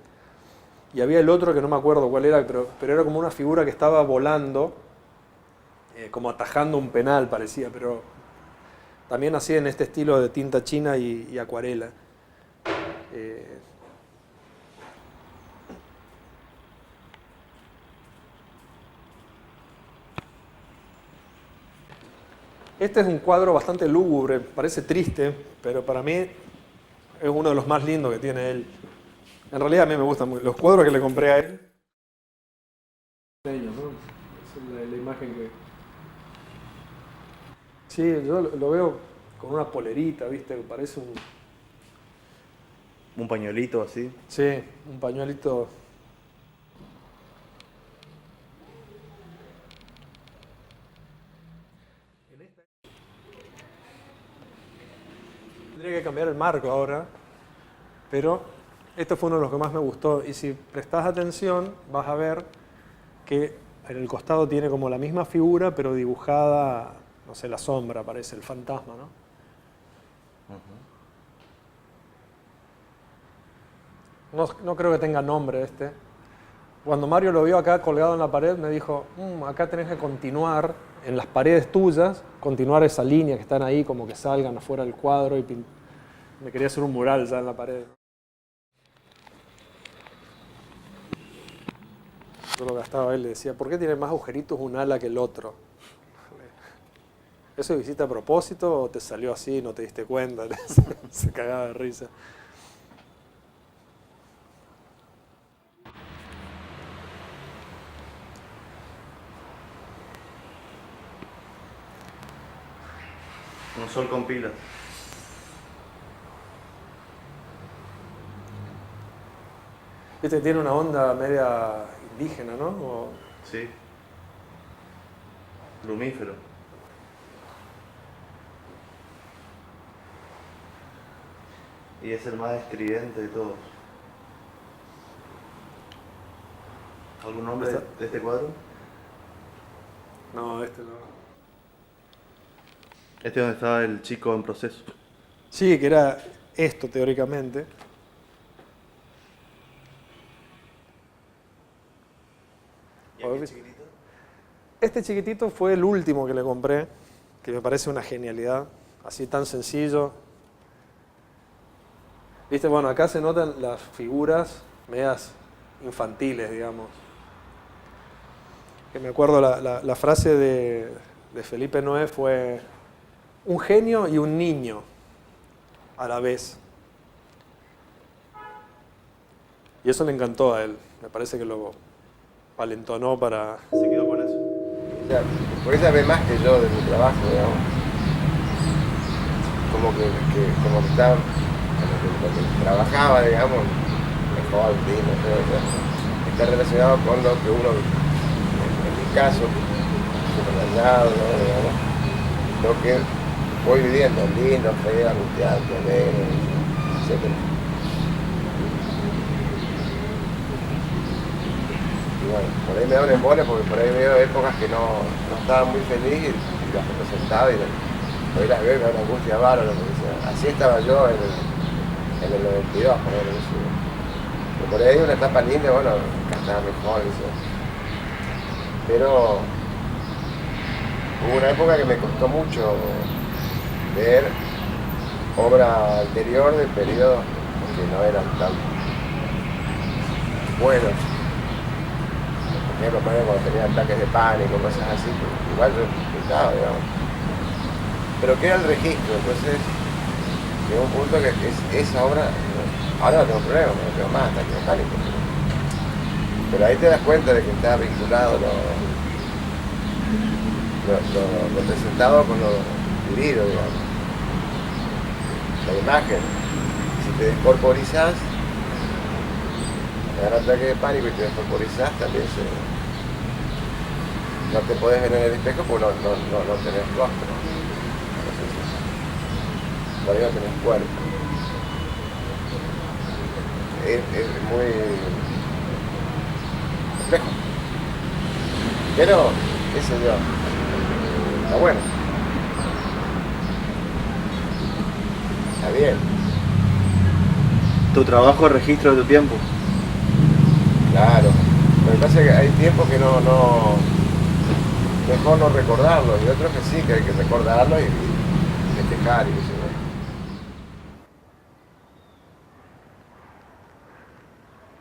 Y había el otro que no me acuerdo cuál era, pero era como una figura que estaba volando, como atajando un penal parecía, pero también así en este estilo de tinta china y acuarela. Este es un cuadro bastante lúgubre, parece triste, pero para mí es uno de los más lindos que tiene él. En realidad a mí me gustan mucho los cuadros que le compré a él. ¿No? Esa es la imagen que... Sí, yo lo veo con una polerita, ¿viste? Parece un pañuelito así. Sí, un pañuelito. Tendría que cambiar el marco ahora, pero este fue uno de los que más me gustó. Y si prestás atención, vas a ver que en el costado tiene como la misma figura, pero dibujada, no sé, la sombra, parece el fantasma, ¿no? No creo que tenga nombre este. Cuando Mario lo vio acá colgado en la pared, me dijo, acá tenés que continuar, en las paredes tuyas, continuar esa línea que están ahí, como que salgan afuera del cuadro, y me quería hacer un mural ya en la pared. Yo lo gastaba, él le decía, ¿por qué tiene más agujeritos un ala que el otro? ¿Eso lo hiciste a propósito o te salió así y no te diste cuenta? Se cagaba de risa. Un sol con pilas. Este tiene una onda media indígena, ¿no? O... Sí. Plumífero. Y es el más estridente de todos. ¿Algún nombre de este cuadro? No, este no. Este es donde estaba el chico en proceso. Sí, que era esto teóricamente. ¿Y aquel chiquitito? Este chiquitito fue el último que le compré, que me parece una genialidad, así tan sencillo. Viste, bueno, acá se notan las figuras medias infantiles, digamos. Que me acuerdo la frase de Felipe Noé fue un genio y un niño a la vez. Y eso le encantó a él. Me parece que lo valentonó para... Se quedó con eso. O sea, por ella ve más que yo de mi trabajo, digamos. Como que estaba, como que trabajaba, digamos, mejor, no sé, está relacionado con lo que uno, en mi caso, supermercado, ¿no? Digamos, lo que voy viviendo, lindo, feo, angustiante, alegre, etc. bueno, por ahí me da un embole porque por ahí veo épocas que no estaba muy feliz y las representaba y hoy las veo y me da una angustia bárbara. Así estaba yo en el 92, por ahí, pero por ahí una etapa linda, bueno, acá estaba mejor, pero hubo una época que me costó mucho ver obra anterior de periodos que no eran tan buenos. Por ejemplo, cuando tenía ataques de pánico, cosas así, igual yo pintaba, digamos. Pero queda el registro, entonces llegó un punto que esa obra, ahora no tengo problema, no tengo más ataques de pánico. Pero ahí te das cuenta de que está vinculado lo presentado con lo vivido, digamos. La imagen. Si te descorporizás, te da un ataque de pánico y te descorporizás, también no te podés ver en el espejo porque no tenés rostro. Todavía no tenés cuerpo. Es muy complejo. Pero, qué sé yo, está bueno. Está bien. Tu trabajo es registro de tu tiempo. Claro. Lo que pasa es que hay tiempos que mejor no recordarlo, y otros que sí, que hay que recordarlo y festejar y qué sé yo.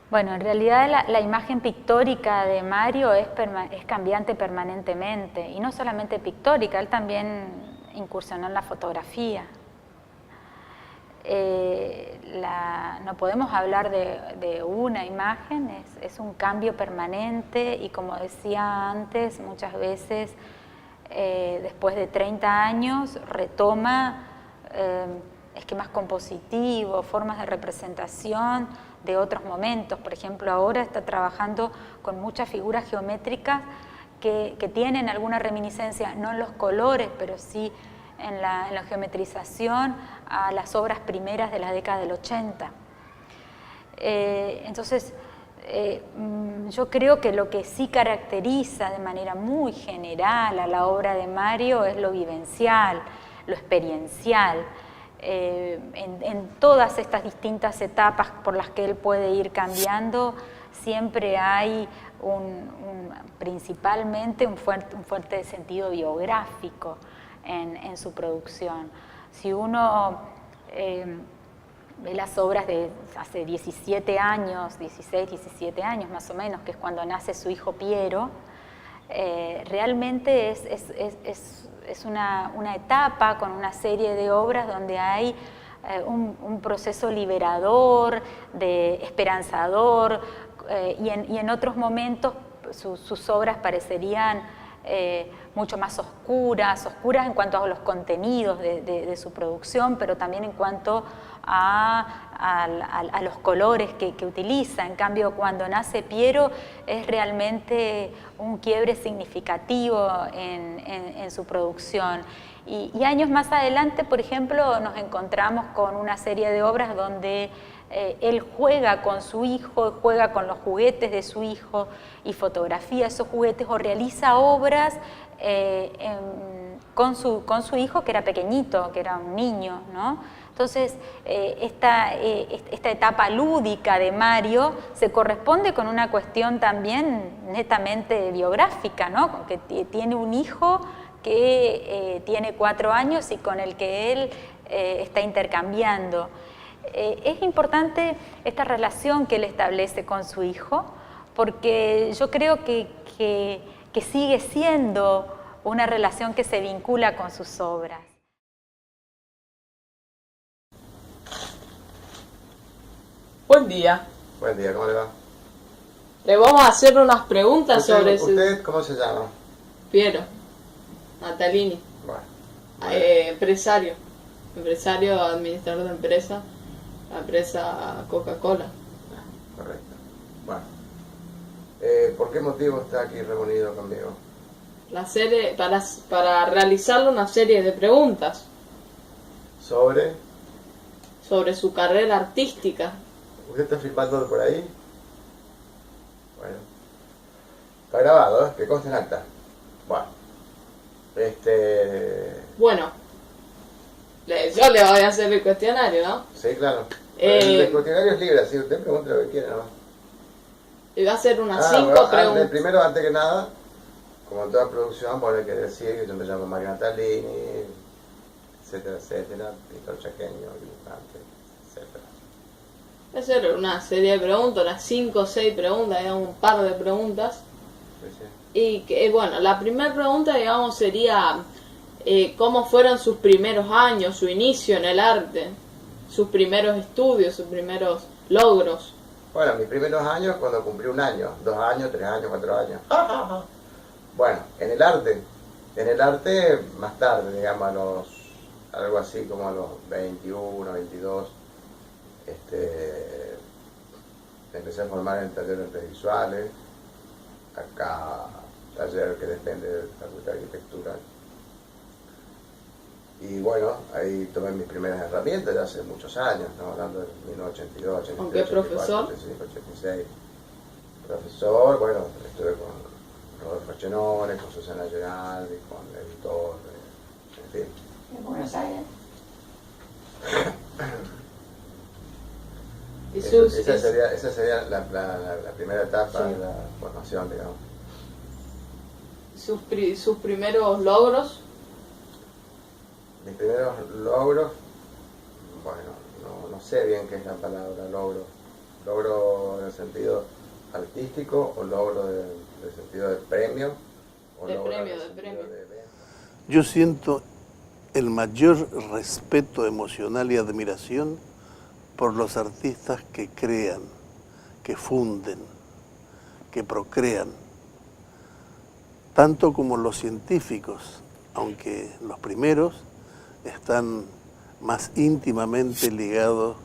Bueno, en realidad la imagen pictórica de Mario es cambiante permanentemente, y no solamente pictórica, él también incursionó en la fotografía. No podemos hablar de una imagen, es un cambio permanente y, como decía antes, muchas veces después de 30 años retoma esquemas compositivos, formas de representación de otros momentos. Por ejemplo, ahora está trabajando con muchas figuras geométricas que tienen alguna reminiscencia, no en los colores, pero sí en la geometrización a las obras primeras de la década del 80. Entonces, yo creo que lo que sí caracteriza de manera muy general a la obra de Mario es lo vivencial, lo experiencial. En todas estas distintas etapas por las que él puede ir cambiando, siempre hay principalmente un fuerte sentido biográfico en su producción. Si uno ve las obras de hace 17 años, 16, 17 años más o menos, que es cuando nace su hijo Piero, realmente es una etapa con una serie de obras donde hay un proceso liberador, esperanzador, y en otros momentos sus obras parecerían mucho más oscuras en cuanto a los contenidos de su producción, pero también en cuanto a los colores que utiliza. En cambio, cuando nace Piero es realmente un quiebre significativo en su producción. Y años más adelante, por ejemplo, nos encontramos con una serie de obras donde él juega con su hijo, juega con los juguetes de su hijo y fotografía esos juguetes o realiza obras con su hijo, que era pequeñito, que era un niño, ¿no? Entonces, esta etapa lúdica de Mario se corresponde con una cuestión también netamente biográfica, ¿no? Que tiene un hijo que tiene 4 años y con el que él está intercambiando. Es importante esta relación que él establece con su hijo, porque yo creo que sigue siendo una relación que se vincula con sus obras. Buen día. Buen día, ¿cómo le va? Le vamos a hacer unas preguntas sobre ¿Usted cómo se llama? Piero Natalini. Bueno. Empresario, administrador de empresa, la empresa Coca-Cola. Correcto. Bueno. ¿Por qué motivo está aquí reunido conmigo? La serie, para realizarle una serie de preguntas. ¿Sobre? Sobre su carrera artística. ¿Usted está filmando por ahí? Bueno. Está grabado, ¿eh? Que conste en acta. Bueno. Bueno, yo le voy a hacer el cuestionario, ¿no? Sí, claro. El cuestionario es libre, así usted pregunta lo que quiera nomás. Y va a ser unas 5 bueno, preguntas. Primero, antes que nada, como en toda producción, por hay que decir que yo me llamo Mario Natalini, etcétera, etcétera, pintor chaqueño, dibujante, etcétera. Va a ser una serie de preguntas, unas 5 o 6 preguntas, digamos, un par de preguntas. Sí, sí. Y que, bueno, la primera pregunta, digamos, sería ¿cómo fueron sus primeros años, su inicio en el arte? Sus primeros estudios, sus primeros logros. Bueno, mis primeros años cuando cumplí 1 año, 2 años, 3 años, 4 años. Bueno, en el arte más tarde, digamos, algo así como a los 21, 22, me empecé a formar en taller de artes visuales, acá taller que depende de la Facultad de Arquitectura. Y bueno, ahí tomé mis primeras herramientas ya hace muchos años, estamos hablando de 1982, 83, ¿Con qué profesor? 85, 86. Profesor, bueno, estuve con Rodolfo Chenone, con Susana Geraldi, con Editor, en fin. ¿En Buenos Aires? Esa sería la primera etapa de la formación, digamos. ¿Sus primeros logros? Mis primeros logros, bueno, no sé bien qué es la palabra logro. ¿Logro en el sentido artístico o logro en el sentido de premio? O de logro premio, en el de sentido premio. Yo siento el mayor respeto emocional y admiración por los artistas que crean, que funden, que procrean, tanto como los científicos, aunque los primeros están más íntimamente ligados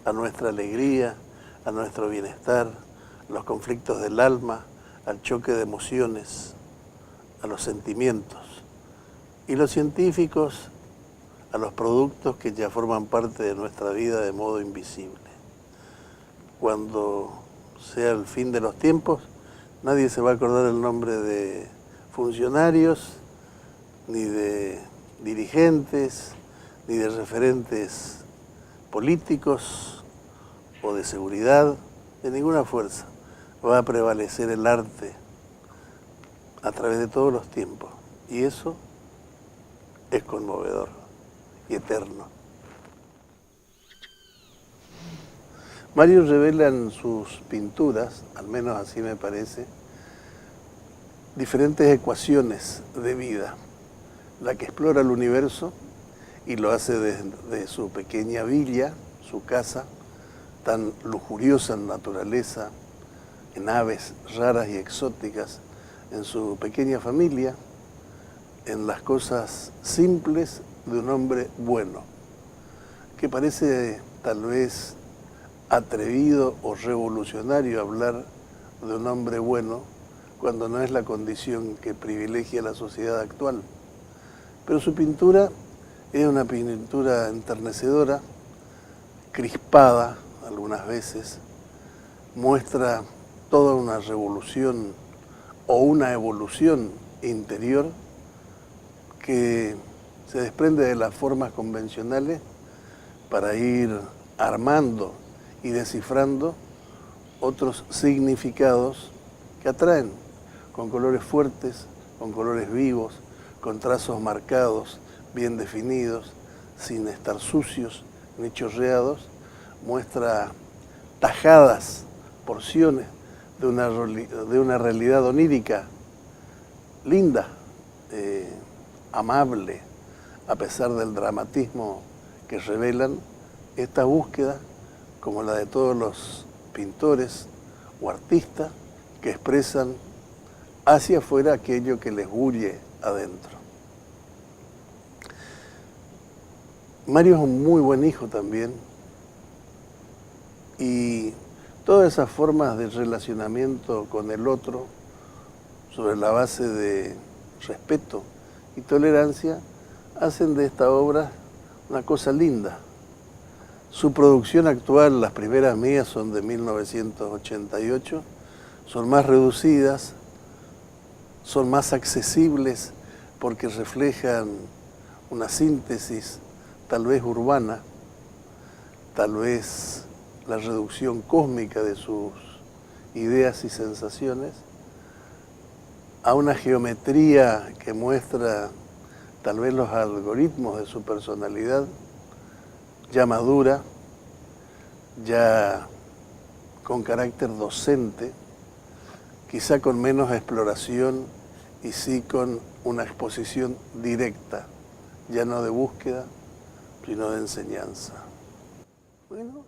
a nuestra alegría, a nuestro bienestar, a los conflictos del alma, al choque de emociones, a los sentimientos. Y los científicos a los productos que ya forman parte de nuestra vida de modo invisible. Cuando sea el fin de los tiempos, nadie se va a acordar el nombre de funcionarios, ni de dirigentes, ni de referentes políticos o de seguridad, de ninguna fuerza. Va a prevalecer el arte a través de todos los tiempos. Y eso es conmovedor y eterno. Mario revela en sus pinturas, al menos así me parece, diferentes ecuaciones de vida. La que explora el universo y lo hace desde su pequeña villa, su casa, tan lujuriosa en naturaleza, en aves raras y exóticas, en su pequeña familia, en las cosas simples de un hombre bueno, que parece tal vez atrevido o revolucionario hablar de un hombre bueno cuando no es la condición que privilegia la sociedad actual. Pero su pintura es una pintura enternecedora, crispada algunas veces, muestra toda una revolución o una evolución interior que se desprende de las formas convencionales para ir armando y descifrando otros significados que atraen, con colores fuertes, con colores vivos, con trazos marcados, bien definidos, sin estar sucios ni chorreados, muestra tajadas, porciones de una realidad onírica, linda, amable, a pesar del dramatismo que revelan, esta búsqueda, como la de todos los pintores o artistas, que expresan hacia afuera aquello que les bulle adentro. Mario es un muy buen hijo también, y todas esas formas de relacionamiento con el otro, sobre la base de respeto y tolerancia, hacen de esta obra una cosa linda. Su producción actual, las primeras mías son de 1988, son más reducidas, son más accesibles porque reflejan una síntesis tal vez urbana, tal vez la reducción cósmica de sus ideas y sensaciones, a una geometría que muestra tal vez los algoritmos de su personalidad, ya madura, ya con carácter docente, quizá con menos exploración y sí con una exposición directa, ya no de búsqueda, sino de enseñanza. Bueno.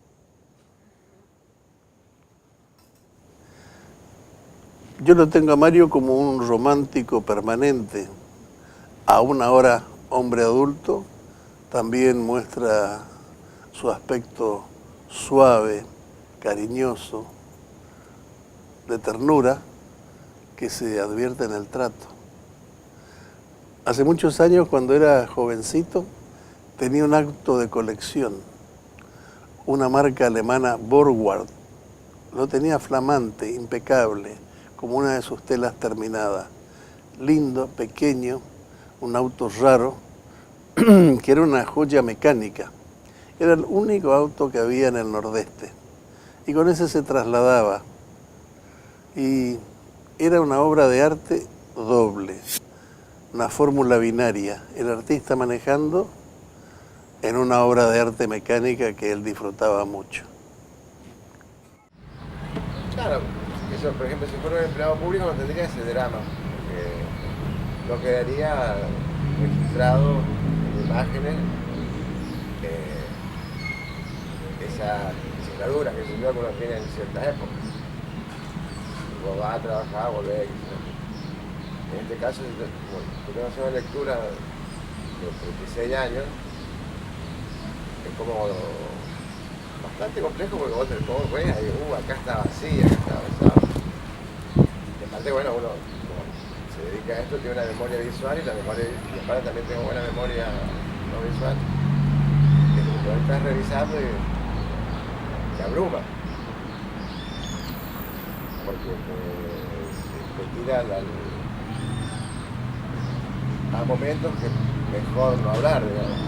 Yo lo tengo a Mario como un romántico permanente. Aún ahora hombre adulto, también muestra su aspecto suave, cariñoso, de ternura, que se advierte en el trato. Hace muchos años, cuando era jovencito, tenía un auto de colección, una marca alemana Borgward. Lo tenía flamante, impecable, como una de sus telas terminadas. Lindo, pequeño, un auto raro, que era una joya mecánica. Era el único auto que había en el Nordeste. Y con ese se trasladaba. Y era una obra de arte doble, una fórmula binaria. El artista manejando en una obra de arte mecánica que él disfrutaba mucho. Claro, eso, por ejemplo, si fuera un empleado público no tendría ese drama, porque no quedaría registrado en imágenes esa dictadura que se dio que uno tiene en ciertas épocas. Vos vas a trabajar, volvés. En este caso, yo tengo que hacer una lectura de 36 años, es como bastante complejo porque vos ves y acá está vacía, acá está vacía. Y aparte, bueno, uno se dedica a esto, tiene una memoria visual y aparte también tengo buena memoria no visual. Que tú estás revisando y te abruma. Porque te tira a momentos que mejor no hablar, digamos.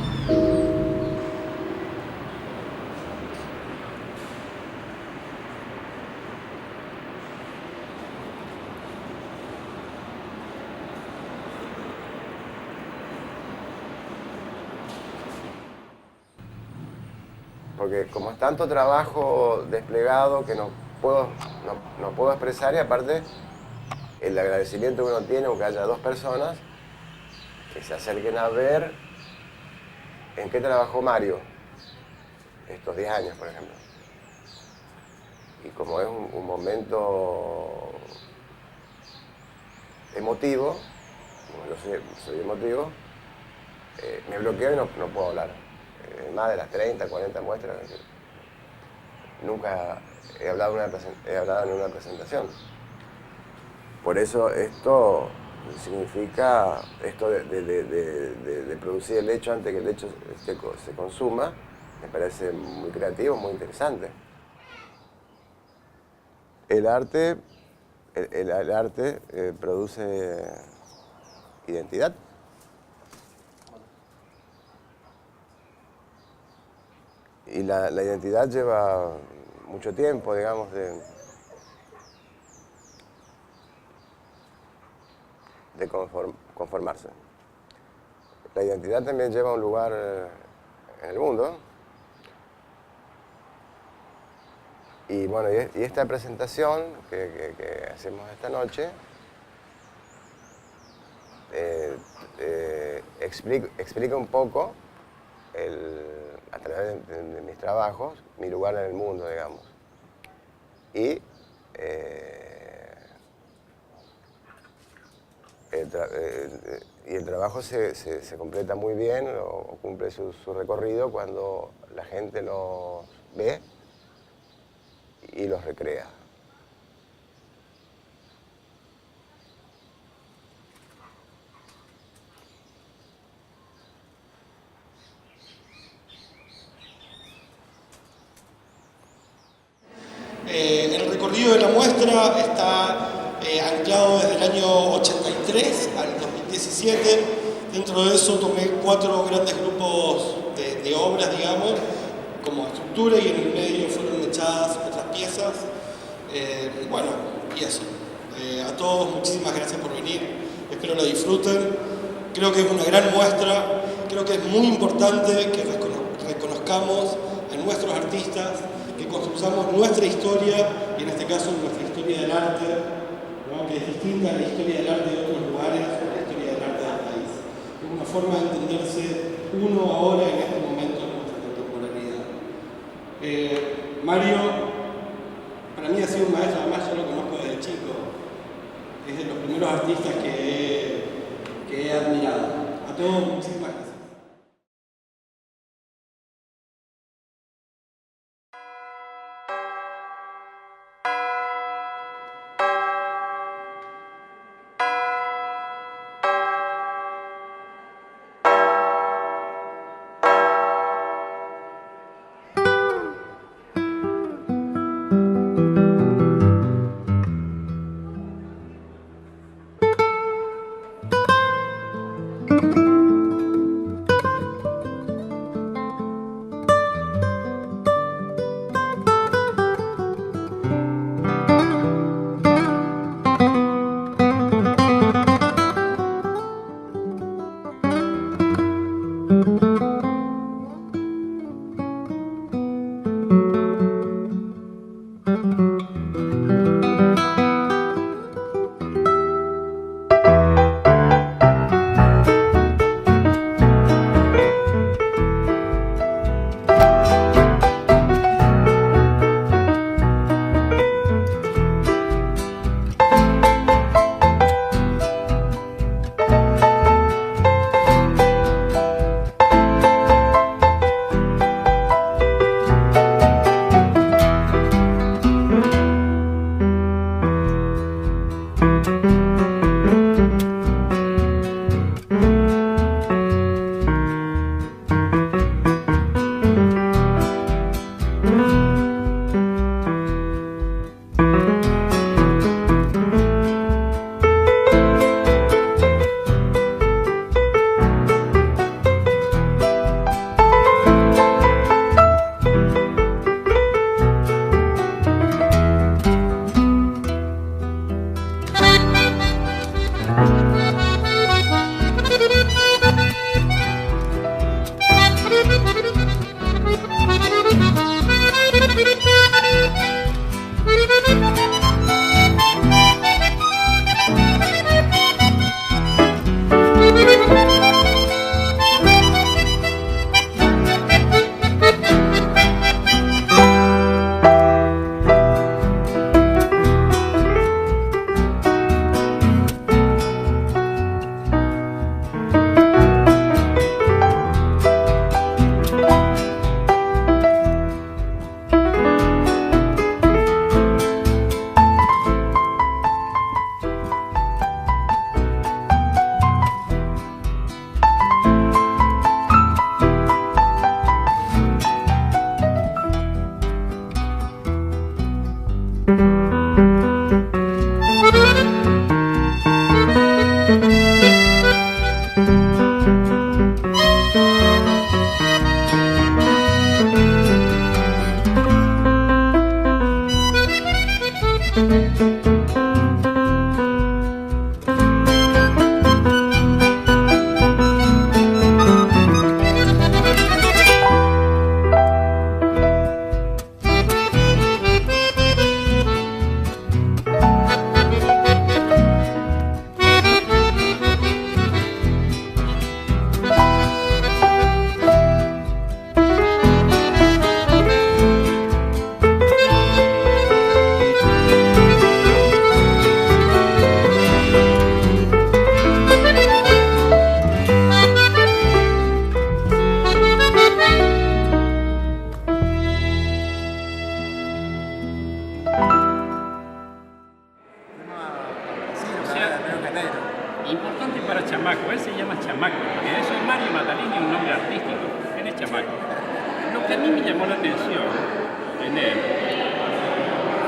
Porque como es tanto trabajo desplegado que no puedo expresar, y aparte el agradecimiento que uno tiene aunque haya dos personas que se acerquen a ver en qué trabajó Mario estos 10 años, por ejemplo. Y como es un momento emotivo, como yo soy emotivo, me bloqueo y no puedo hablar. Más de las 30, 40 muestras, nunca he hablado en una presentación. Por eso esto significa, esto de producir el hecho antes que el hecho se consuma, me parece muy creativo, muy interesante. El arte produce identidad. Y la identidad lleva mucho tiempo, digamos, de conformarse. La identidad también lleva un lugar en el mundo. Y bueno, y esta presentación que hacemos esta noche explica un poco a través de mis trabajos, mi lugar en el mundo, digamos. Y el trabajo se completa muy bien o cumple su recorrido cuando la gente los ve y los recrea. El recorrido de la muestra está anclado desde el año 89. 2003 al 2017. Dentro de eso tomé 4 grandes grupos de obras, digamos, como estructura, y en el medio fueron echadas otras piezas. Bueno, y eso. A todos, muchísimas gracias por venir. Espero lo disfruten. Creo que es una gran muestra. Creo que es muy importante que reconozcamos a nuestros artistas, que construyamos nuestra historia, y en este caso nuestra historia del arte, ¿no? Que es distinta a la historia del arte de otros lugares, o la historia del arte del país. Es una forma de entenderse uno ahora en este momento de nuestra contemporaneidad. Mario, para mí ha sido un maestro, además yo lo conozco desde chico. Es de los primeros artistas que he admirado. A todos, muchísimas gracias.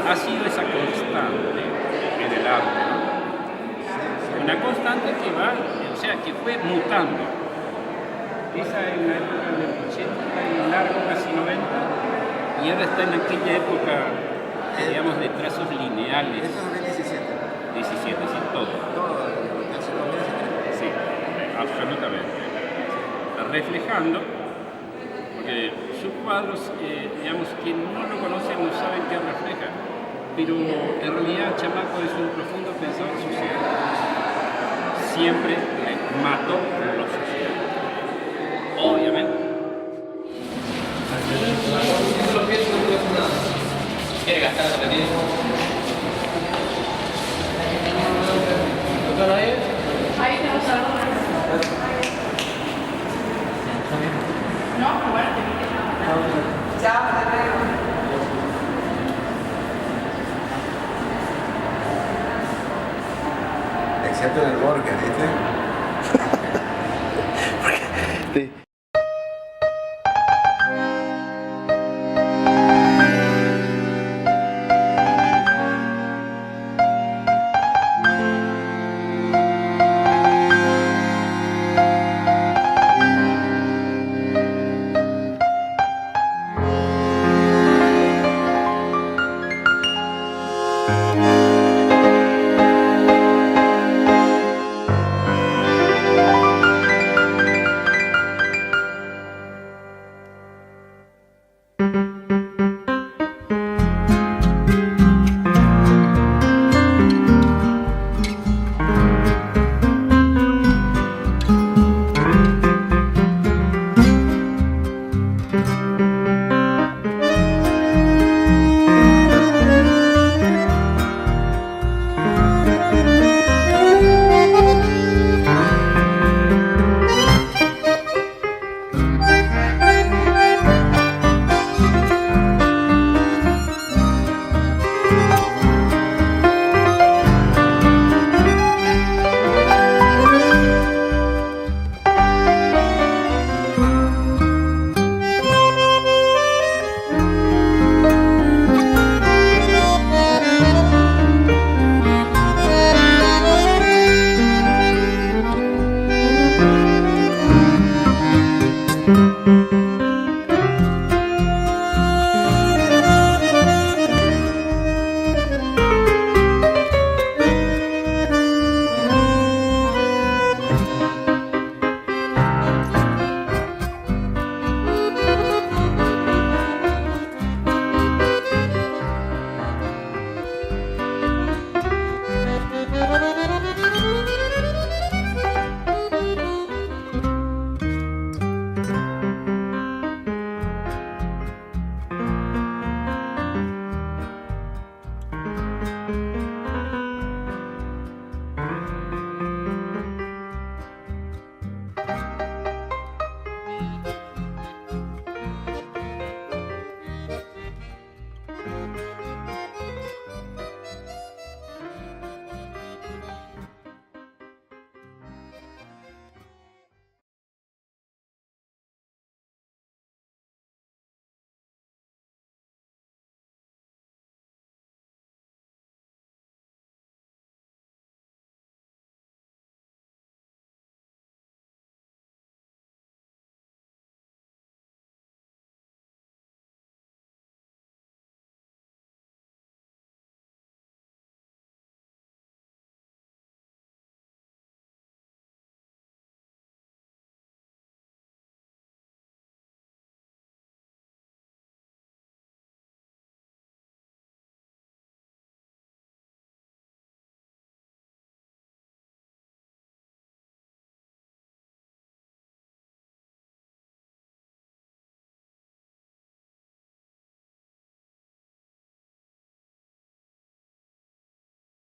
Ha sido esa constante en el arte, ¿no? Una constante constante que va, o sea, que fue mutando. Esa es una época del 80 y largo, casi 90, y ahora está en aquella época, digamos, de trazos lineales. Eso es 17. 17, sí, todo. Sí, absolutamente. Reflejando, porque sus cuadros, digamos, quien no lo conoce no sabe qué refleja, pero en realidad Chamaco es un profundo pensador social. Siempre mató lo social. Obviamente. ¿Quiere gastar la partida? Ahí tenemos algo. No, bueno, te chao, hasta luego. Excepto en el Borges, ¿viste?